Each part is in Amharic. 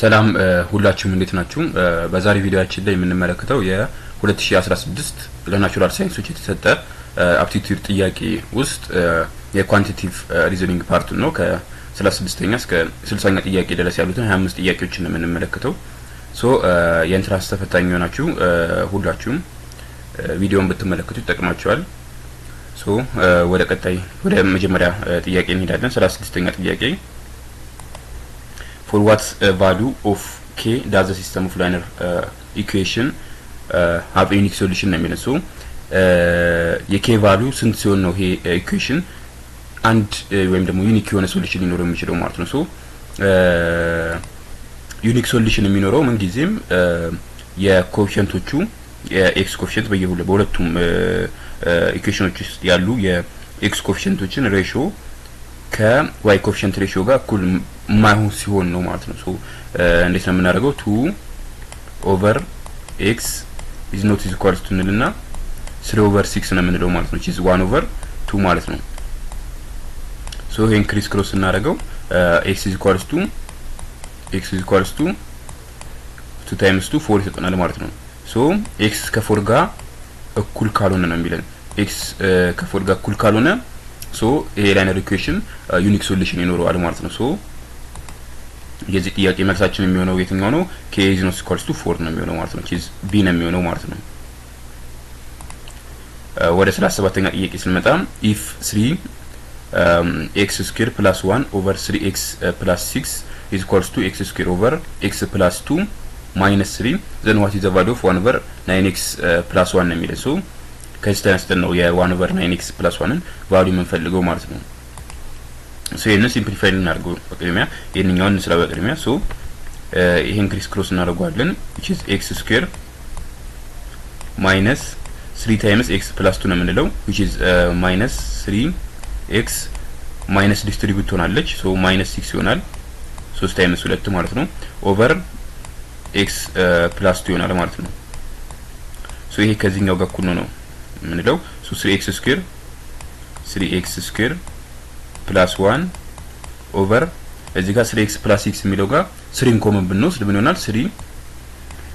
ሰላም ሁላችሁም እንዴት ናችሁ? በዛሬ ቪዲዮአችን ላይ የምንመለከተው የ2016 ለናቹራል ሳይንሶች የተሰጠ አፕቲቲዩድ ጥያቄ ውስጥ የኳንቲቲቭ ሪዝኒንግ ፓርት ነው። ከ36ኛ እስከ 60ኛ ጥያቄ ድረስ ያሉትን 25 ጥያቄዎችን ነው የምንመለከተው። የኢንትራንስ ተፈታኝ ሆናችሁ ሁላችሁም ቪዲዮውን ብትመለከቱ ይጠቅማችኋል። ወደ ቀጣይ ወደ መጀመሪያ ጥያቄ እንሄዳለን። 36ኛ ጥያቄ For what value of k does the system of linear equation have a unique solution ነው የሚለው። የk value ስንት ሲሆን ነው ይሄ ኢኩዌሽን አንድ ወይም ደግሞ ዩኒክ የሆነ ሶሉሽን ሊኖረው የሚችለው ማለት ነው። ዩኒክ ሶሉሽን የሚኖረው ምን ጊዜም የኮኤፊሺየንቶቹ የኤክስ ኮኤፊሺየንት በሁለቱም ኢኩዌሽኖች ውስጥ ያሉ የኤክስ ኮኤፊሺየንቶችን ሬሽዮ ከዋይ ኮኤፊሺየንት ሬሽዮ ጋር እኩል ማይሆን ሲሆን ነው ማለት ነው። እንዴት ነው የምናደርገው? 2/x is not equal to እንልና 3/6 ነው የምንለው ማለት ነው። is 1/2 ማለት ነው። ይሄን ክሪስ ክሮስ እናደርገው x is equal to 2 times 2 4 ይሰጠናል ማለት ነው። x ከ4 ጋር እኩል ካልሆነ ነው የሚለን። x ከ4 ጋር እኩል ካልሆነ ይሄ ላይነር ኢኩዌሽን ዩኒክ ሶሉሽን ይኖረዋል ማለት ነው። የዚህ ጥያቄ መልሳችን የሚሆነው የትኛው ነው? k is not equal to 4 ነው የሚሆነው ማለት ነው። is b ነው የሚሆነው ማለት ነው። ወደ 37ኛ ጥያቄ ስንመጣ if 3x square plus 1 over 3x plus 6 is equals to x square over x plus 2 minus 3 then what is the value of 1 over 9x plus 1 ነው የሚለው። ከዚህ ተነስተን ነው የ1 over 9x plus 1ን ቫልዩ የምንፈልገው ማለት ነው። ይሄንን ሲምፕሊፋይ እናድርገው በቅድሚያ ይሄንኛውን እንስራ በቅድሚያ። ይሄን ክሪስ ክሮስ እናደርጋለን which is x square minus 3 times x plus 2 ነው የምንለው which is minus 3x minus distribute ሆናለች minus 6 ይሆናል 3 times 2 ማለት ነው over x plus 2 ይሆናል ማለት ነው። ይሄ ከዚህኛው ጋር እኩል ነው የምንለው 3x square plus 1 over እዚህ ጋር 3x plus 6 የሚለው ጋር 3 ኮመን ብንወስድ ምን ይሆናል? 3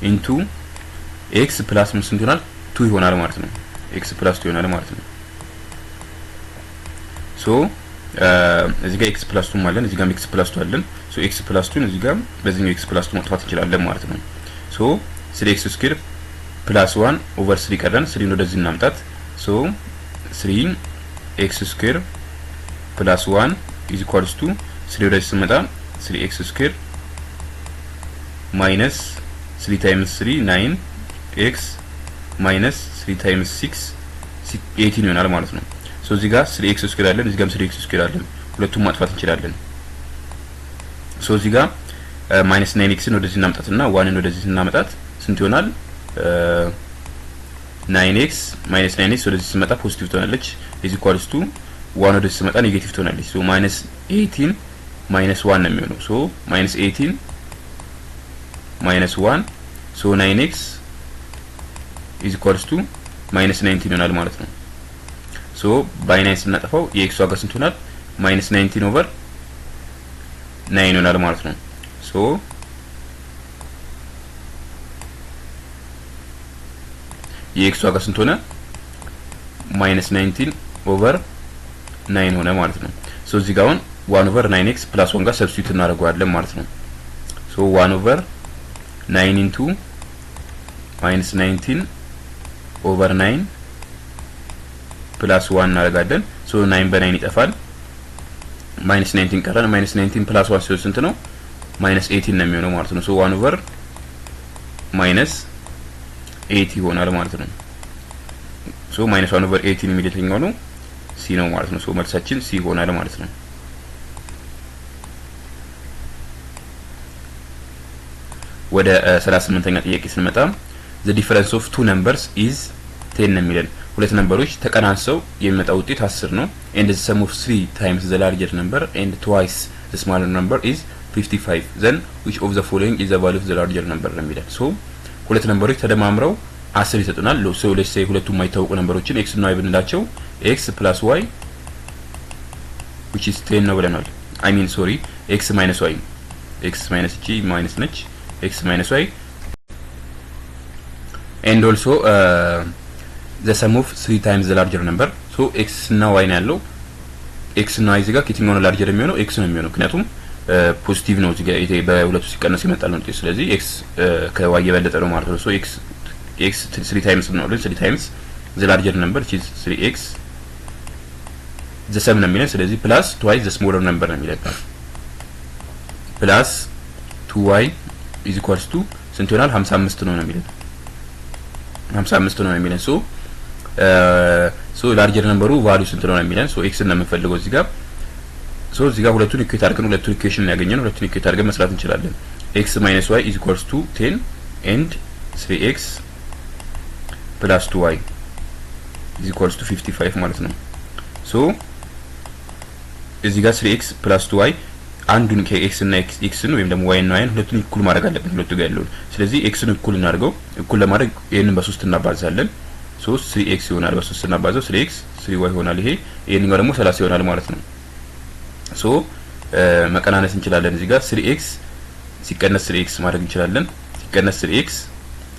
into x plus ምን ስንት ይሆናል? 2 ይሆናል ማለት ነው። x plus 2 ይሆናል ማለት ነው። እዚህ ጋር x plus 2 ማለት እዚህ ጋር x plus 2 አለን። x plus 2 እዚህ ጋር በዚህኛው x plus 2 ማጥፋት እንችላለን ማለት ነው። 3x square plus 1 over 3 ቀረን 3 ወደዚህ እናምጣት 3x square plus 1 is equals to 3 ወደዚህ ስንመጣ 3x square minus 3 times 3 9x minus 3 times 6 18 ይሆናል ማለት ነው። እዚህ ጋር 3x square አለን እዚህ ጋር 3x square አለን ሁለቱም ማጥፋት እንችላለን። እዚህ ጋር minus 9x ወደዚህ እናምጣትና 1ን ወደዚህ እናመጣት ስንት ይሆናል? 9x minus 9x ወደዚህ ስመጣ ፖዚቲቭ ትሆናለች is equals to 1 ወደዚህ ስመጣ ኔጌቲቭ ትሆናለች። minus 18 minus 1 ነው የሚሆነው። minus 18 minus 1 9x is equals to minus 19 ይሆናል ማለት ነው። by 9 ስናጠፋው የx ዋጋ ስንት ይሆናል? minus 19 over 9 ይሆናል ማለት ነው። የx ዋጋ ስንት ሆነ? minus 19 over 9 ሆነ ማለት ነው። እዚህ ጋር አሁን 1 over 9x plus 1 ጋር ሰብስቲዩት እናደርጋለን ማለት ነው። 1 over 9 into minus 19 over 9 plus 1 እናደርጋለን። 9 በ9 ይጠፋል minus 19 ቀረን minus 19 plus 1 ሲሆን ስንት ነው? minus 18 ነው የሚሆነው ማለት ነው። 1 over minus 80 ይሆናል ማለት ነው። minus 1 over 18 የሚደተኛው ነው c ነው ማለት ነው። መልሳችን c ይሆናል ማለት ነው። ወደ 38ኛ ጥያቄ ስንመጣ the difference of two numbers is 10 ነው የሚለን። ሁለት ነምበሮች ተቀናንሰው የሚመጣው ውጤት 10 ነው and the sum of 3 times the larger number and twice the smaller number is 55 then which of the following is the value of the larger number ነው የሚለን። ሁለት ነምበሮች ተደማምረው 10 ይሰጡናል። let's say ሁለቱም የማይታወቁ ነምበሮችን x እና y ብንላቸው x plus y which is 10 ነው ብለናል። I mean sorry x minus y x minus g minus ነች x minus y and also the sum of 3 times the larger number so x እና y ነው ያለው x እና y እዚህ ጋር ከየትኛው ነው ላርጀር የሚሆነው x ነው የሚሆነው ምክንያቱም ፖዚቲቭ ነው እዚህ ጋር በሁለቱ ሲቀነስ ይመጣል ነው ስለዚህ x ከy የበለጠ ነው ማለት ነው so x 3 times ነው 3 times the larger number which is 3x the sum ነው የሚለን ስለዚህ plus twice the smaller number ነው የሚለን plus 2y is equals to ስንት ይሆናል 55 ነው የሚለን 55 ነው የሚለን so larger number value ስንት ነው የሚለን so x እና የምንፈልገው እዚህ ጋር so እዚህ ጋር ሁለቱን ኢኩዌት አድርገን ሁለቱን ኢኩዌሽን ያገኘነው ሁለቱን ኢኩዌት አድርገን መስራት እንችላለን x minus y is equals to 10 and 3x plus 2y is equals to 55 ማለት ነው so እዚህ ጋር 3x plus 2y አንዱን ከx እና x ነው ወይም ደግሞ y እና y ሁለቱን እኩል ማድረግ አለብን ሁለቱ ጋር ያለው ስለዚህ x ን እኩል እናድርገው እኩል ለማድረግ ይሄንን በ3 እናባዛለን so 3x ይሆናል በ3 እናባዛው 3x 3y ይሆናል ይሄንኛው ደግሞ 30 ይሆናል ማለት ነው so መቀናነስ እንችላለን እዚህ ጋር 3x ሲቀነስ 3x ማድረግ እንችላለን ሲቀነስ 3x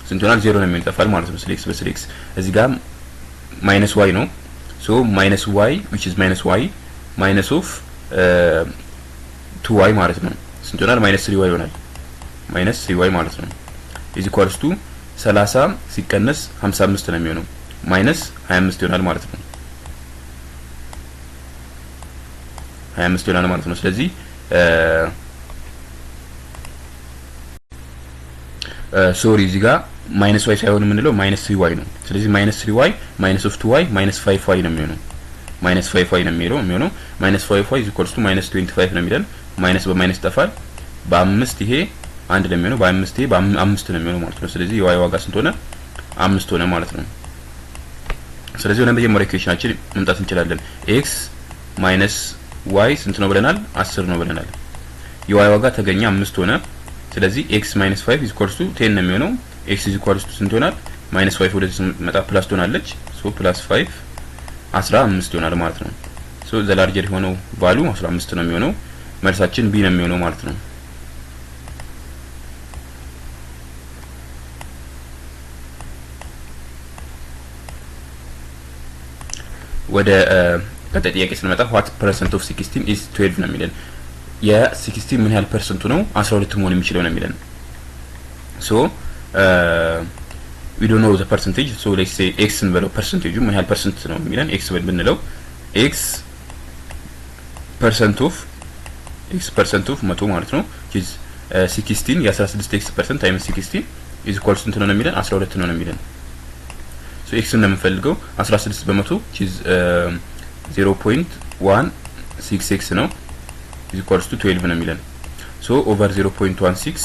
ስንት ይሆናል 0 ነው የሚጠፋል ማለት ነው 3x በ3x እዚህ ጋር minus y ነው so minus y which is minus y minus of 2y ማለት ነው ስንት ይሆናል minus 3y ይሆናል minus 3y ማለት ነው is equals to 30 ሲቀነስ 55 ነው የሚሆነው minus 25 ይሆናል ማለት ነው 25 ይሆናል ማለት ነው ስለዚህ ሶሪ እዚህ ጋር minus y ሳይሆን የምንለው minus 3y ነው ስለዚህ minus 3y minus of 2y minus 5y ነው የሚሆነው minus 5y ነው የሚሆነው minus 5y is equals to minus 25 ነው የሚለን minus በማይነስ ጠፋል በ5 ይሄ አንድ ነው የሚሆነው በ5 ይሄ በ5 ነው የሚሆነው ማለት ነው ስለዚህ y ዋጋ ስንት ሆነ 5 ሆነ ማለት ነው ስለዚህ ወደ መጀመሪያው ኢኩዌሽናችን መምጣት እንችላለን x minus y ስንት ነው ብለናል 10 ነው ብለናል y ዋጋ ተገኘ 5 ሆነ ስለዚህ x minus 5 is equals to 10 ነው የሚሆነው x is equals to ስንት ይሆናል minus 5 ወደዚህ መጣ ፕላስ ትሆናለች so plus 5 15 ይሆናል ማለት ነው so the larger የሆነው ቫልዩ 15 ነው የሚሆነው መልሳችን b ነው የሚሆነው ማለት ነው ወደ ቀጣይ ጥያቄ ስንመጣ what percent of 16 is 12 ነው የሚለን የ16 ምን ያህል ፐርሰንቱ ነው 12 መሆን የሚችለው ነው የሚለን so we don't know the percentage so let's say x እንበለው percentage ምን ያህል ፐርሰንት ነው የሚለን x ብንለው x percent of 100 ማለት ነው which is 16 የ16 x percent times 16 is equal to ነው የሚለን 12 ነው የሚለን so x ነው የምንፈልገው 16 በመቶ which is 0.166 ነው is equal to 12 ነው የሚለን so over 0.16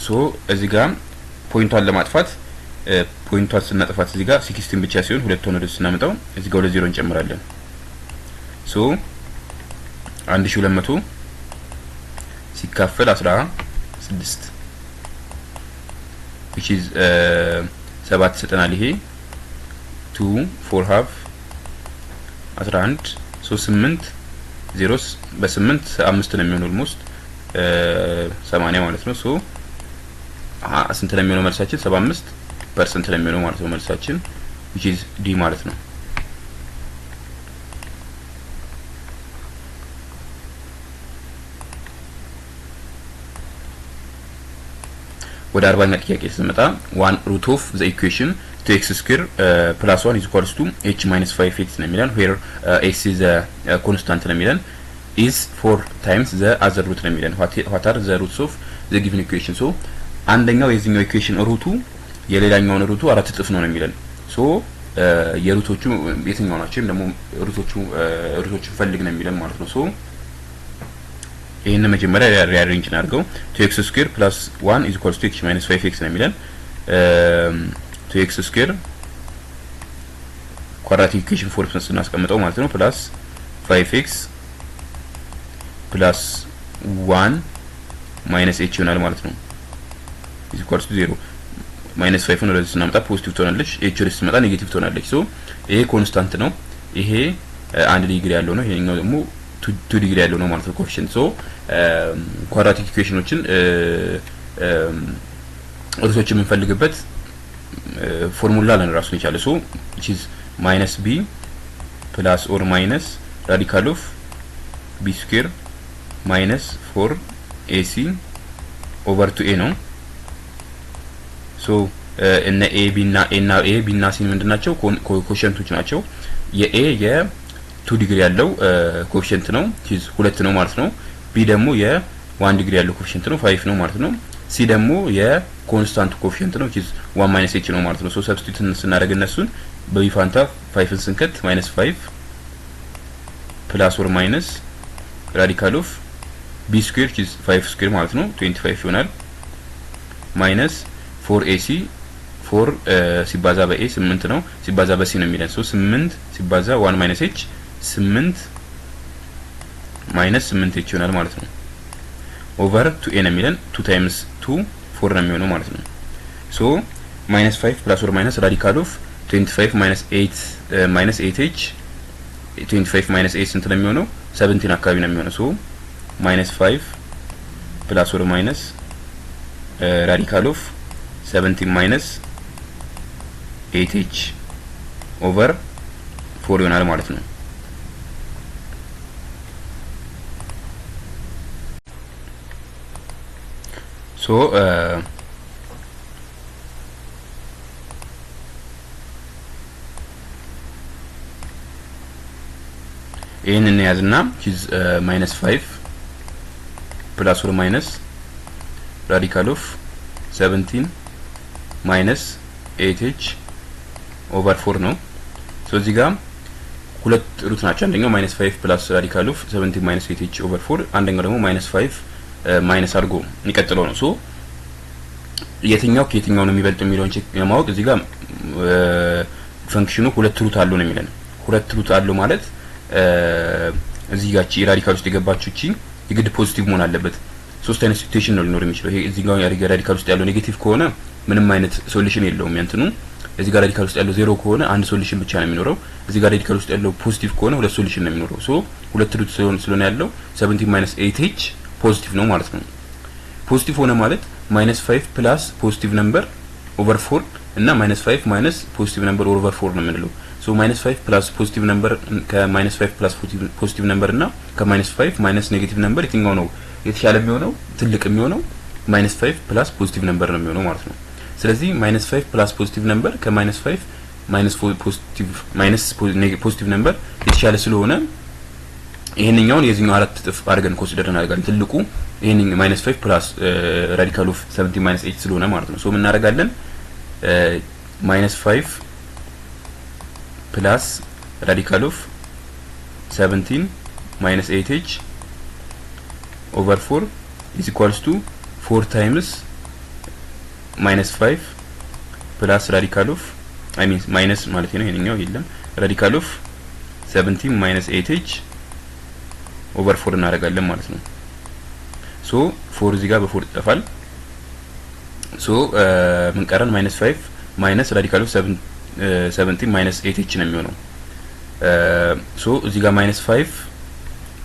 so እዚህ ጋር ፖይንቷን ለማጥፋት ፖይንቷን ስናጠፋት እዚህ ጋር 16 ብቻ ሲሆን ሁለት ሆኖ ደስ እናመጣው እዚህ ጋር ወደ 0 እንጨምራለን so 1200 ሲካፈል 16 which is 7 ይሰጠናል ይሄ 2 4 half 11 so 8 zeros በ8 5 ነው የሚሆነው almost 80 ማለት ነው so ስንት ነው የሚሆነው መልሳችን 75% ነው የሚሆነው ማለት ነው መልሳችን which is d ማለት ነው ወደ 40ኛ ጥያቄ ስንመጣ 1 root of the equation 2x square plus 1 is equals to h minus 5x ነው የሚለን where x is a constant ነው የሚለን is 4 times the other root ነው የሚለን what are the roots of the given equation so አንደኛው የዚህኛው ኢኩዌሽን ሩቱ የሌላኛውን ሩቱ 4 እጥፍ ነው የሚለን ሶ የሩቶቹ የትኛው ናቸው ደግሞ ሩቶቹ ፈልግ ነው የሚለን ማለት ነው ሶ ይሄን መጀመሪያ ሪአሬንጅ እናድርገው 2x square plus 1 is equals to h minus 5x ነው የሚለን 2x square ኳድራቲክ ኢኩዌሽን ፎርም ስናስቀምጠው ማለት ነው plus 5x plus 1 minus h ይሆናል ማለት ነው is equals to 0 minus 5 ነው ለዚህ ስናመጣ ፖዚቲቭ ትሆናለች h ወደ ስትመጣ ኔጌቲቭ ትሆናለች ሶ ይሄ ኮንስታንት ነው ይሄ 1 ዲግሪ ያለው ነው። ይሄኛው ደግሞ 2 ዲግሪ ያለው ነው ማለት ነው ኮኤፊሺየንት። ሶ ኳድራቲክ ኢኩዌሽኖችን ሩቶችን የምንፈልግበት ፎርሙላ አለን ራሱን የቻለ። ሶ which is -b plus or minus radical of b square minus 4ac over 2a ነው። ሶ እነ a b እና c ምንድናቸው? ኮኤፊሺየንቶች ናቸው። የa የ2 ዲግሪ ያለው ኮኤፊሺየንት ነው which is 2 ነው ማለት ነው። b ደግሞ የ1 ዲግሪ ያለው ኮኤፊሺየንት ነው 5 ነው ማለት ነው። c ደግሞ የኮንስታንት ኮኤፊሺየንት ነው which is 1 - h ነው ማለት ነው። ሶ ሰብስቲቱት ስናደርግ እነሱን በb ፋንታ 5ን ስንከት -5 ፕላስ ኦር ማይነስ ራዲካል ኦፍ b ስኩዌር which is 5 ስኩዌር ማለት ነው 25 ይሆናል ማይነስ 4ac 4 ሲባዛ በa 8 ነው ሲባዛ በc ነው የሚለን። ሶ 8 ሲባዛ 1 - h 8 ማይነስ 8h ይሆናል ማለት ነው። ኦቨር 2a ነው የሚለን 2 ታይምስ 2 4 ነው የሚሆነው ማለት ነው። ሶ -5 ፕላስ ኦር ማይነስ ራዲካል ኦፍ 25 ማይነስ 8 ማይነስ 8h 25 ማይነስ 8 ስንት ነው የሚሆነው? 17 አካባቢ ነው የሚሆነው። ሶ -5 ፕላስ ኦር ማይነስ ራዲካል ኦፍ 17 ማይነስ 8h ኦቨር 4 ይሆናል ማለት ነው። ሶ ይሄንን ያዝና which -5 ፕላስ ኦር ማይነስ ራዲካል ኦፍ 17 ማይነስ 8h ኦቨር 4 ነው። ሶ እዚህ ጋር ሁለት ሩት ናቸው። አንደኛው -5 ፕላስ ራዲካል ኦፍ 17 ማይነስ 8h ኦቨር 4፣ አንደኛው ደግሞ -5 ማይነስ አድርጎ የሚቀጥለው ነው። ሶ የትኛው ከየትኛው ነው የሚበልጥ የሚለውን ቼክ ለማወቅ እዚህ ጋር ፈንክሽኑ ሁለት ሩት አለው ነው የሚለን። ሁለት ሩት አለው ማለት እዚህ ጋር ራዲካል ውስጥ የገባችው እቺ የግድ ፖዚቲቭ መሆን አለበት። ሶስት አይነት ሲቹዌሽን ነው ሊኖር የሚችለው። ይሄ እዚህ ጋር ራዲካል ውስጥ ያለው ኔጌቲቭ ከሆነ ምንም አይነት ሶሉሽን የለውም ያንተኑ። እዚህ ጋር ራዲካል ውስጥ ያለው ዜሮ ከሆነ አንድ ሶሉሽን ብቻ ነው የሚኖረው። እዚህ ጋር ራዲካል ውስጥ ያለው ፖዚቲቭ ከሆነ ሁለት ሶሉሽን ነው የሚኖረው። ሶ ሁለት ሩት ስለሆነ ያለው 17 ማይነስ 8h ፖዚቲቭ ነው ማለት ነው። ፖዚቲቭ ሆነ ማለት -5 ፕላስ ፖዚቲቭ ነምበር ኦቨር 4 እና -5 ማይነስ ፖዚቲቭ ነምበር ኦቨር 4 ነው የምንለው። ሶ -5 ፕላስ ፖዚቲቭ ነምበር ከ-5 ፕላስ ፖዚቲቭ ነምበር እና ከ-5 ማይነስ ኔጌቲቭ ነምበር የትኛው ነው የተሻለ የሚሆነው ትልቅ የሚሆነው? -5 ፕላስ ፖዚቲቭ ነምበር ነው የሚሆነው ማለት ነው። ስለዚህ -5 ፕላስ ፖዚቲቭ ነምበር ከ-5 ማይነስ ፖዚቲቭ ነምበር የተሻለ ስለሆነ ይሄንኛውን የዚህኛው 4 እጥፍ አድርገን ኮንሲደር እናደርጋለን። ትልቁ ይሄን -5 ፕላስ ራዲካል ኦፍ 17 ማይነስ 8 ስለሆነ ማለት ነው። ሶ ምን እናደርጋለን? -5 ፕላስ ራዲካል ኦፍ 17 ማይነስ 8h ኦቨር 4 is equals to 4 times -5 ፕላስ ራዲካል ኦፍ ማይነስ ማለት ነው ይሄንኛው የለም ራዲካል ኦፍ 17 ማይነስ 8h ኦቨር 4 እናደርጋለን ማለት ነው። ሶ 4 እዚህ ጋር በ4 ይጠፋል። ሶ ምን ቀረን? -5 ማይነስ ራዲካል ኦፍ 17 ማይነስ 8h ነው የሚሆነው። ሶ እዚህ ጋር -5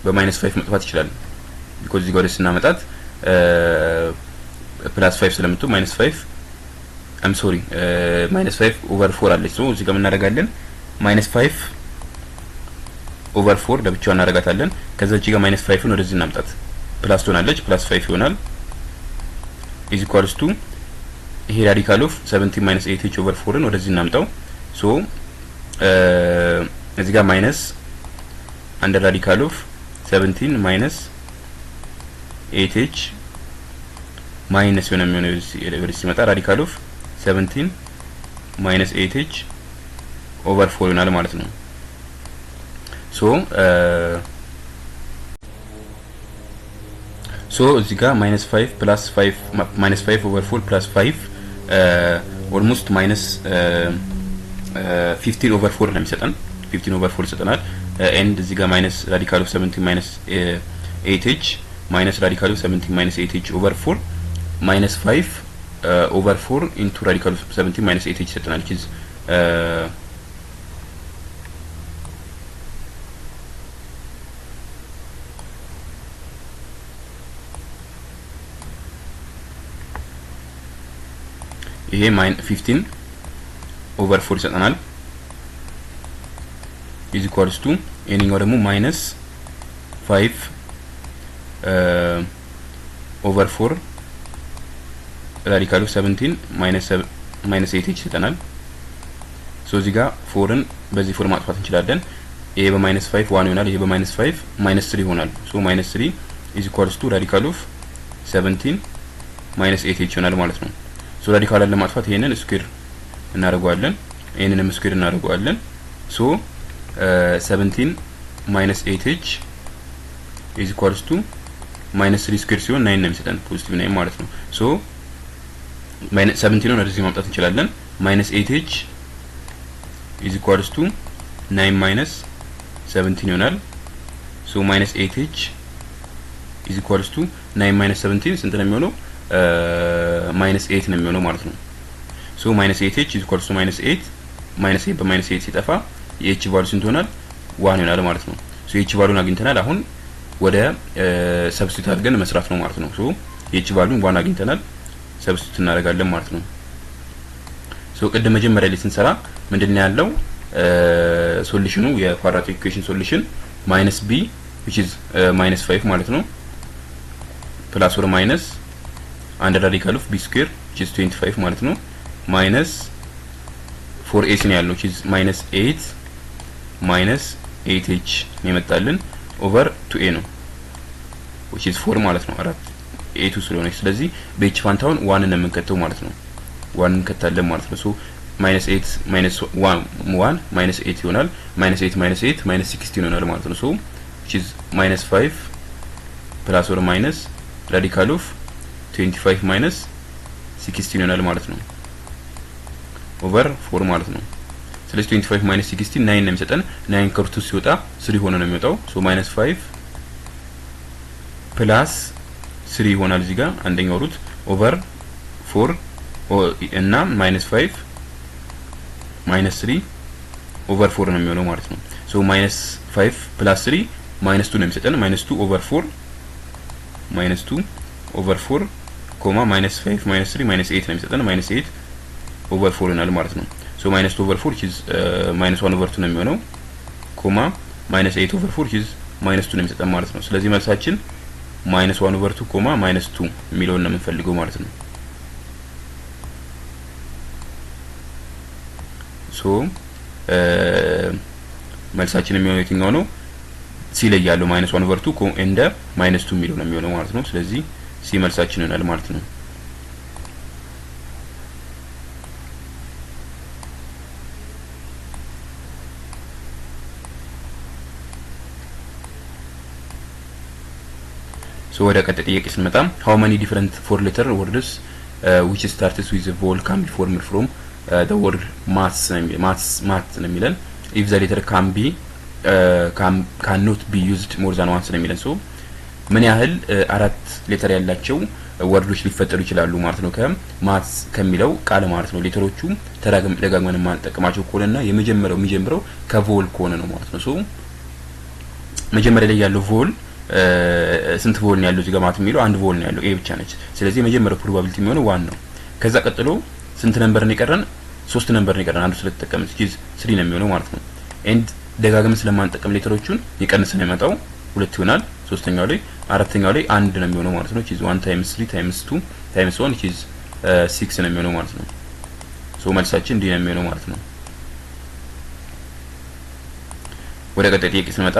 በ-5 መጥፋት ይችላል ቢኮዝ እዚህ ጋር ስናመጣት ፕላስ 5 ስለምትሆን -5 -5 ኦቨር 4 አለች። ሶ እዚህ ጋር ምን እናደርጋለን? -5 ኦቨር 4 ለብቻው እናደርጋታለን። ከዛ እዚህ ጋር -5ን ወደዚህ እናምጣት ፕላስ ትሆናለች ፕላስ 5 ይሆናል is equals to ይሄ ራዲካል ኦፍ 17 ማይነስ 8h ኦቨር 4ን ወደዚህ እናምጣው። ሶ እዚህ ጋር ማይነስ አንደር ራዲካል ኦፍ 17 ማይነስ 8h ማይነስ የሆነ የሚሆነው ወደዚህ ሲመጣ ራዲካል ኦፍ 17 ማይነስ 8h ኦቨር 4 ይሆናል ማለት ነው። ሶ እዚህ ጋር -5 ፕላስ 5 -5 ኦቨር 4 ፕላስ 5 ኦልሞስት ማይነስ 15 ኦቨር 4 ነው የሚሰጠን 15 ኦቨር 4 ይሰጠናል። ኤንድ እዚህ ጋር ማይነስ ራዲካል ኦፍ 17 ማይነስ 8h ማይነስ ራዲካል ኦፍ 17 ማይነስ 8h ኦቨር 4 ማይነስ 5 ኦቨር 4 ኢንቱ ራዲካል ኦፍ 17 ማይነስ 8h ይሰጠናል። ይሄ 15 ኦቨር 4 ይሰጠናል ኢዝ ኢኳልስ ቱ ይሄኛው ደግሞ ማይነስ 5 ኦቨር 4 ራዲካል ኦፍ 17 ማይነስ 8 ይሰጠናል። ሶ እዚህ ጋር 4ን በዚህ 4 ማጥፋት እንችላለን። ይሄ በማይነስ 5 1 ይሆናል። ይሄ በማይነስ 5 ማይነስ 3 ይሆናል። ሶ ማይነስ 3 ኢዝ ኢኳልስ ቱ ራዲካል ኦፍ 17 ማይነስ 8 ይሆናል ማለት ነው። ሶ ራዲካልን ለማጥፋት ይሄንን ስኩዌር እናደርገዋለን፣ ይሄንንም ስኩዌር እናደርገዋለን። ሶ 17 ማይነስ 8 ኢዝ ኢኳልስ ቱ ማይነስ 3 ስኩዌር ሲሆን 9 ነው የሚሰጠን ፖዚቲቭ 9 ማለት ነው። ሶ ማይነስ 17 ነው ወደዚህ ማምጣት እንችላለን። ማይነስ 8 ኢዝ ኢኳልስ ቱ 9 ማይነስ 17 ይሆናል። ሶ ማይነስ 8 ኢዝ ኢኳልስ ቱ 9 ማይነስ 17 ስንት ነው የሚሆነው? ማይነስ 8 ነው የሚሆነው ማለት ነው። ሶ ማይነስ 8 ኢዝ ኢኳልስ ቱ ማይነስ 8 ማይነስ 8 በማይነስ 8 ሲጠፋ የኤች ቫልዩ ስንት ይሆናል? 1 ይሆናል ማለት ነው። ሶ የኤች ቫልዩን አግኝተናል። አሁን ወደ ሰብስቲቱት አድርገን መስራት ነው ማለት ነው። ሶ የኤች ቫልዩን 1 አግኝተናል፣ ሰብስቲቱት እናደርጋለን ማለት ነው። ሶ ቅድም መጀመሪያ ላይ ስንሰራ ምንድነው ያለው ሶሉሽኑ የኳድራቲክ ኢኩዌሽን ሶሉሽን ማይነስ b which is minus 5 ማለት ነው ፕላስ ኦር ማይነስ አንደር ራዲካል ኦፍ b ስኩዌር which is 25 ማለት ነው ማይነስ 4ac ነው ያለው which is minus 8 minus 8h ነው የመጣልን ኦቨር 2a ነው which is 4 ማለት ነው 4 a2 ስለሆነ ስለዚህ በh ፋንታውን 1 ነው የምንከተው ማለት ነው 1 እንከታለን ማለት ነው ሶ minus 8 minus 1 minus 8 ይሆናል minus 8 minus 8 minus 16 ይሆናል ማለት ነው so which is minus 5 plus or minus radical of 25 minus 16 ይሆናል ማለት ነው over 4 ማለት ነው ስለዚህ 25 minus 16 9 ነው የሚሰጠን 9 ከሩቱ ሲወጣ 3 ሆኖ ነው የሚወጣው so minus 5 plus 3 ይሆናል እዚህ ጋር አንደኛው ሩት over 4 እና minus 5 minus 3 over 4 ነው የሚሆነው ማለት ነው so minus 5 plus 3 minus 2 ነው የሚሰጠን minus 2 over 4 minus 2 over 4 ኮማ minus 5 minus 3 minus 8 ነው የሚሰጠን minus 8 over 4 ይሆናል ማለት ነው so minus 2 over 4 which is minus 1 over 2 ነው የሚሆነው ኮማ minus 8 over 4 which is minus 2 ነው የሚሰጠን ማለት ነው ስለዚህ መልሳችን minus 1 over 2 ኮማ minus 2 የሚለውን ነው የምንፈልገው ማለት ነው so መልሳችን የሚሆነው የትኛው ነው ሲ ላይ ያለው minus 1 over 2 እንደ minus 2 የሚለው ነው የሚሆነው ማለት ነው ስለዚህ ሲ መልሳችን ይሆናል ማለት ነው so ወደ ቀጣይ ጥያቄ ስንመጣ how many different four letter words which starts with a vowel can be formed from the word maths ነው የሚለን if the letter cannot be used more than once ነው የሚለን so ምን ያህል አራት ሌተር ያላቸው ወርዶች ሊፈጠሩ ይችላሉ ማለት ነው ከማትስ ከሚለው ቃል ማለት ነው ሌተሮቹ ተደጋግመን ማንጠቀማቸው ከሆነና የሚጀምረው ከቮል ከሆነ ነው ማለት ነው so መጀመሪያ ላይ ያለው ቮል ስንት ቮል ነው ያለው እዚህ ጋር ማለት የሚለው አንድ ቮል ነው ያለው ኤ ብቻ ነች ስለዚህ የመጀመሪያው ፕሮባቢሊቲ የሚሆነው 1 ነው ከዛ ቀጥሎ ስንት ነምበር ነው የቀረን 3 ነምበር ነው የቀረን አንዱ ስለተጠቀምን ስለዚህ 3 ነው የሚሆነው ማለት ነው ኤንድ ደጋግመን ስለማንጠቀም ሌተሮቹን ይቀንስ ነው የመጣው 2 ይሆናል ሶስተኛው ላይ አራተኛው ላይ 1 ነው የሚሆነው ማለት ነው which is 1 times 3 times 2 times 1 which is 6 ነው የሚሆነው ማለት ነው ሶ መልሳችን ዲ ነው የሚሆነው ማለት ነው ወደ ቀጣይ ጥያቄ ስንመጣ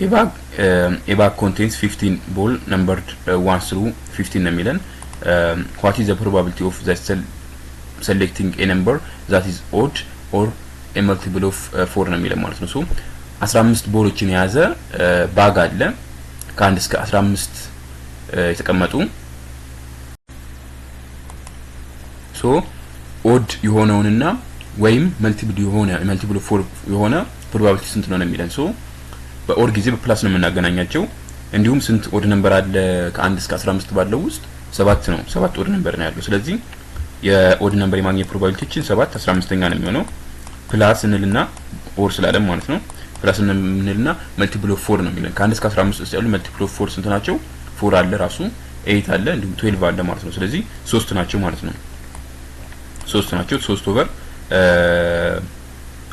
a bag contains 15 ball numbered 1 through 15 ነው የሚለን what is the probability of the selecting a number that is odd or a multiple of 4 ነው የሚለን ማለት ነው ሶ 15 ቦሎችን የያዘ ባግ አለ ከ1 እስከ 15 የተቀመጡ ሶ ኦድ የሆነውንና ወይም መልቲፕል ኦፍ 4 የሆነ ፕሮባቢሊቲ ስንት ነው የሚለን ሶ በኦድ ጊዜ በፕላስ ነው የምናገናኛቸው እንዲሁም ስንት ኦድ ነምበር አለ ከ1 እስከ 15 ባለው ውስጥ 7 ነው 7 ኦድ ነምበር ነው ያለው ስለዚህ የኦድ ነምበር የማግኘት ፕሮባቢሊቲችን 7 15ኛ ነው የሚሆነው ፕላስ እንልና ኦር ስላለም ማለት ነው ፕላስ እንልና መልቲፕል ኦፍ 4 ነው የሚለን ከ1 እስከ 15 ውስጥ ያሉ መልቲፕል ኦፍ 4 ስንት ናቸው 4 አለ ራሱ 8 አለ እንዲሁም 12 አለ ማለት ነው ስለዚህ 3 ናቸው ማለት ነው 3 ናቸው 3 ኦቨር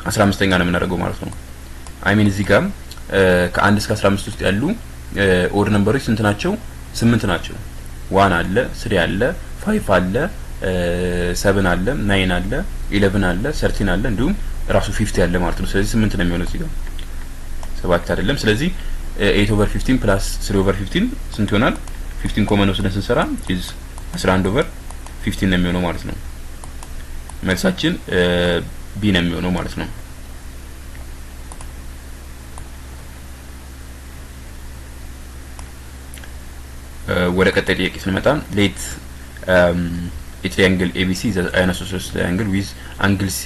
15ኛ ነው የምናደርገው ማለት ነው። አይ ሚን እዚህ ጋር ከ1 እስከ 15 ውስጥ ያሉ ኦድ ነምበሮች ስንት ናቸው? 8 ናቸው። 1 አለ 3 አለ 5 አለ 7 አለ 9 አለ 11 አለ 13 አለ እንዲሁም ራሱ 50 አለ ማለት ነው። ስለዚህ 8 ነው የሚሆነው እዚህ ጋር 7 አይደለም። ስለዚህ 8 ኦቨር 15 ፕላስ 3 ኦቨር 15 ስንት ይሆናል? 15 ኮመን ወስደን ስንሰራ ኢዝ 11 ኦቨር 15 ነው የሚሆነው ማለት ነው። መልሳችን ቢ ነው የሚሆነው ማለት ነው። ወደ ቀጣይ ጥያቄ ስንመጣ ሌት a triangle ABC is an isosceles triangle with angle C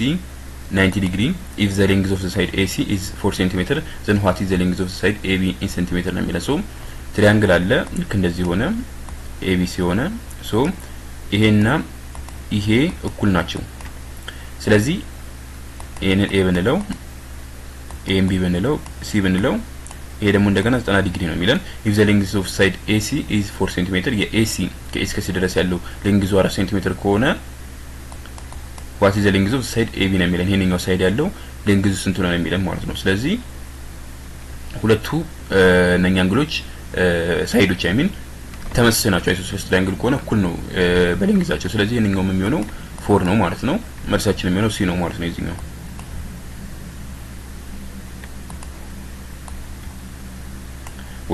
90 degree if the length of the side AC is 4 cm then what is the length of the side AB in centimeter ነው የሚለው። ሶ ትሪያንግል አለ ልክ እንደዚህ ሆነ ABC ሆነ ሶ ይሄና ይሄ እኩል ናቸው። ስለዚህ ይሄንን A ብንለው ይሄን B ብንለው C ብንለው ይሄ ደግሞ እንደገና 90 ዲግሪ ነው የሚለን። if the length of side AC is 4 cm የAC ከኤስ ከሲ ድረስ ያለው ሌንግዙ 4 ሴንቲሜትር ከሆነ what is the length of side AB ነው የሚለን። ይሄንኛው ሳይድ ያለው ሌንግዙ ስንት ነው የሚለን ማለት ነው። ስለዚህ ሁለቱ እነኛ አንግሎች ሳይዶች አይ ሚን ተመሳሳይ ናቸው። አይሶሴሌስ ትራያንግል ከሆነ እኩል ነው በሌንግዛቸው። ስለዚህ ይሄንኛው የሚሆነው 4 ነው ማለት ነው። መልሳችን የሚሆነው ሲ ነው ማለት ነው የዚህኛው።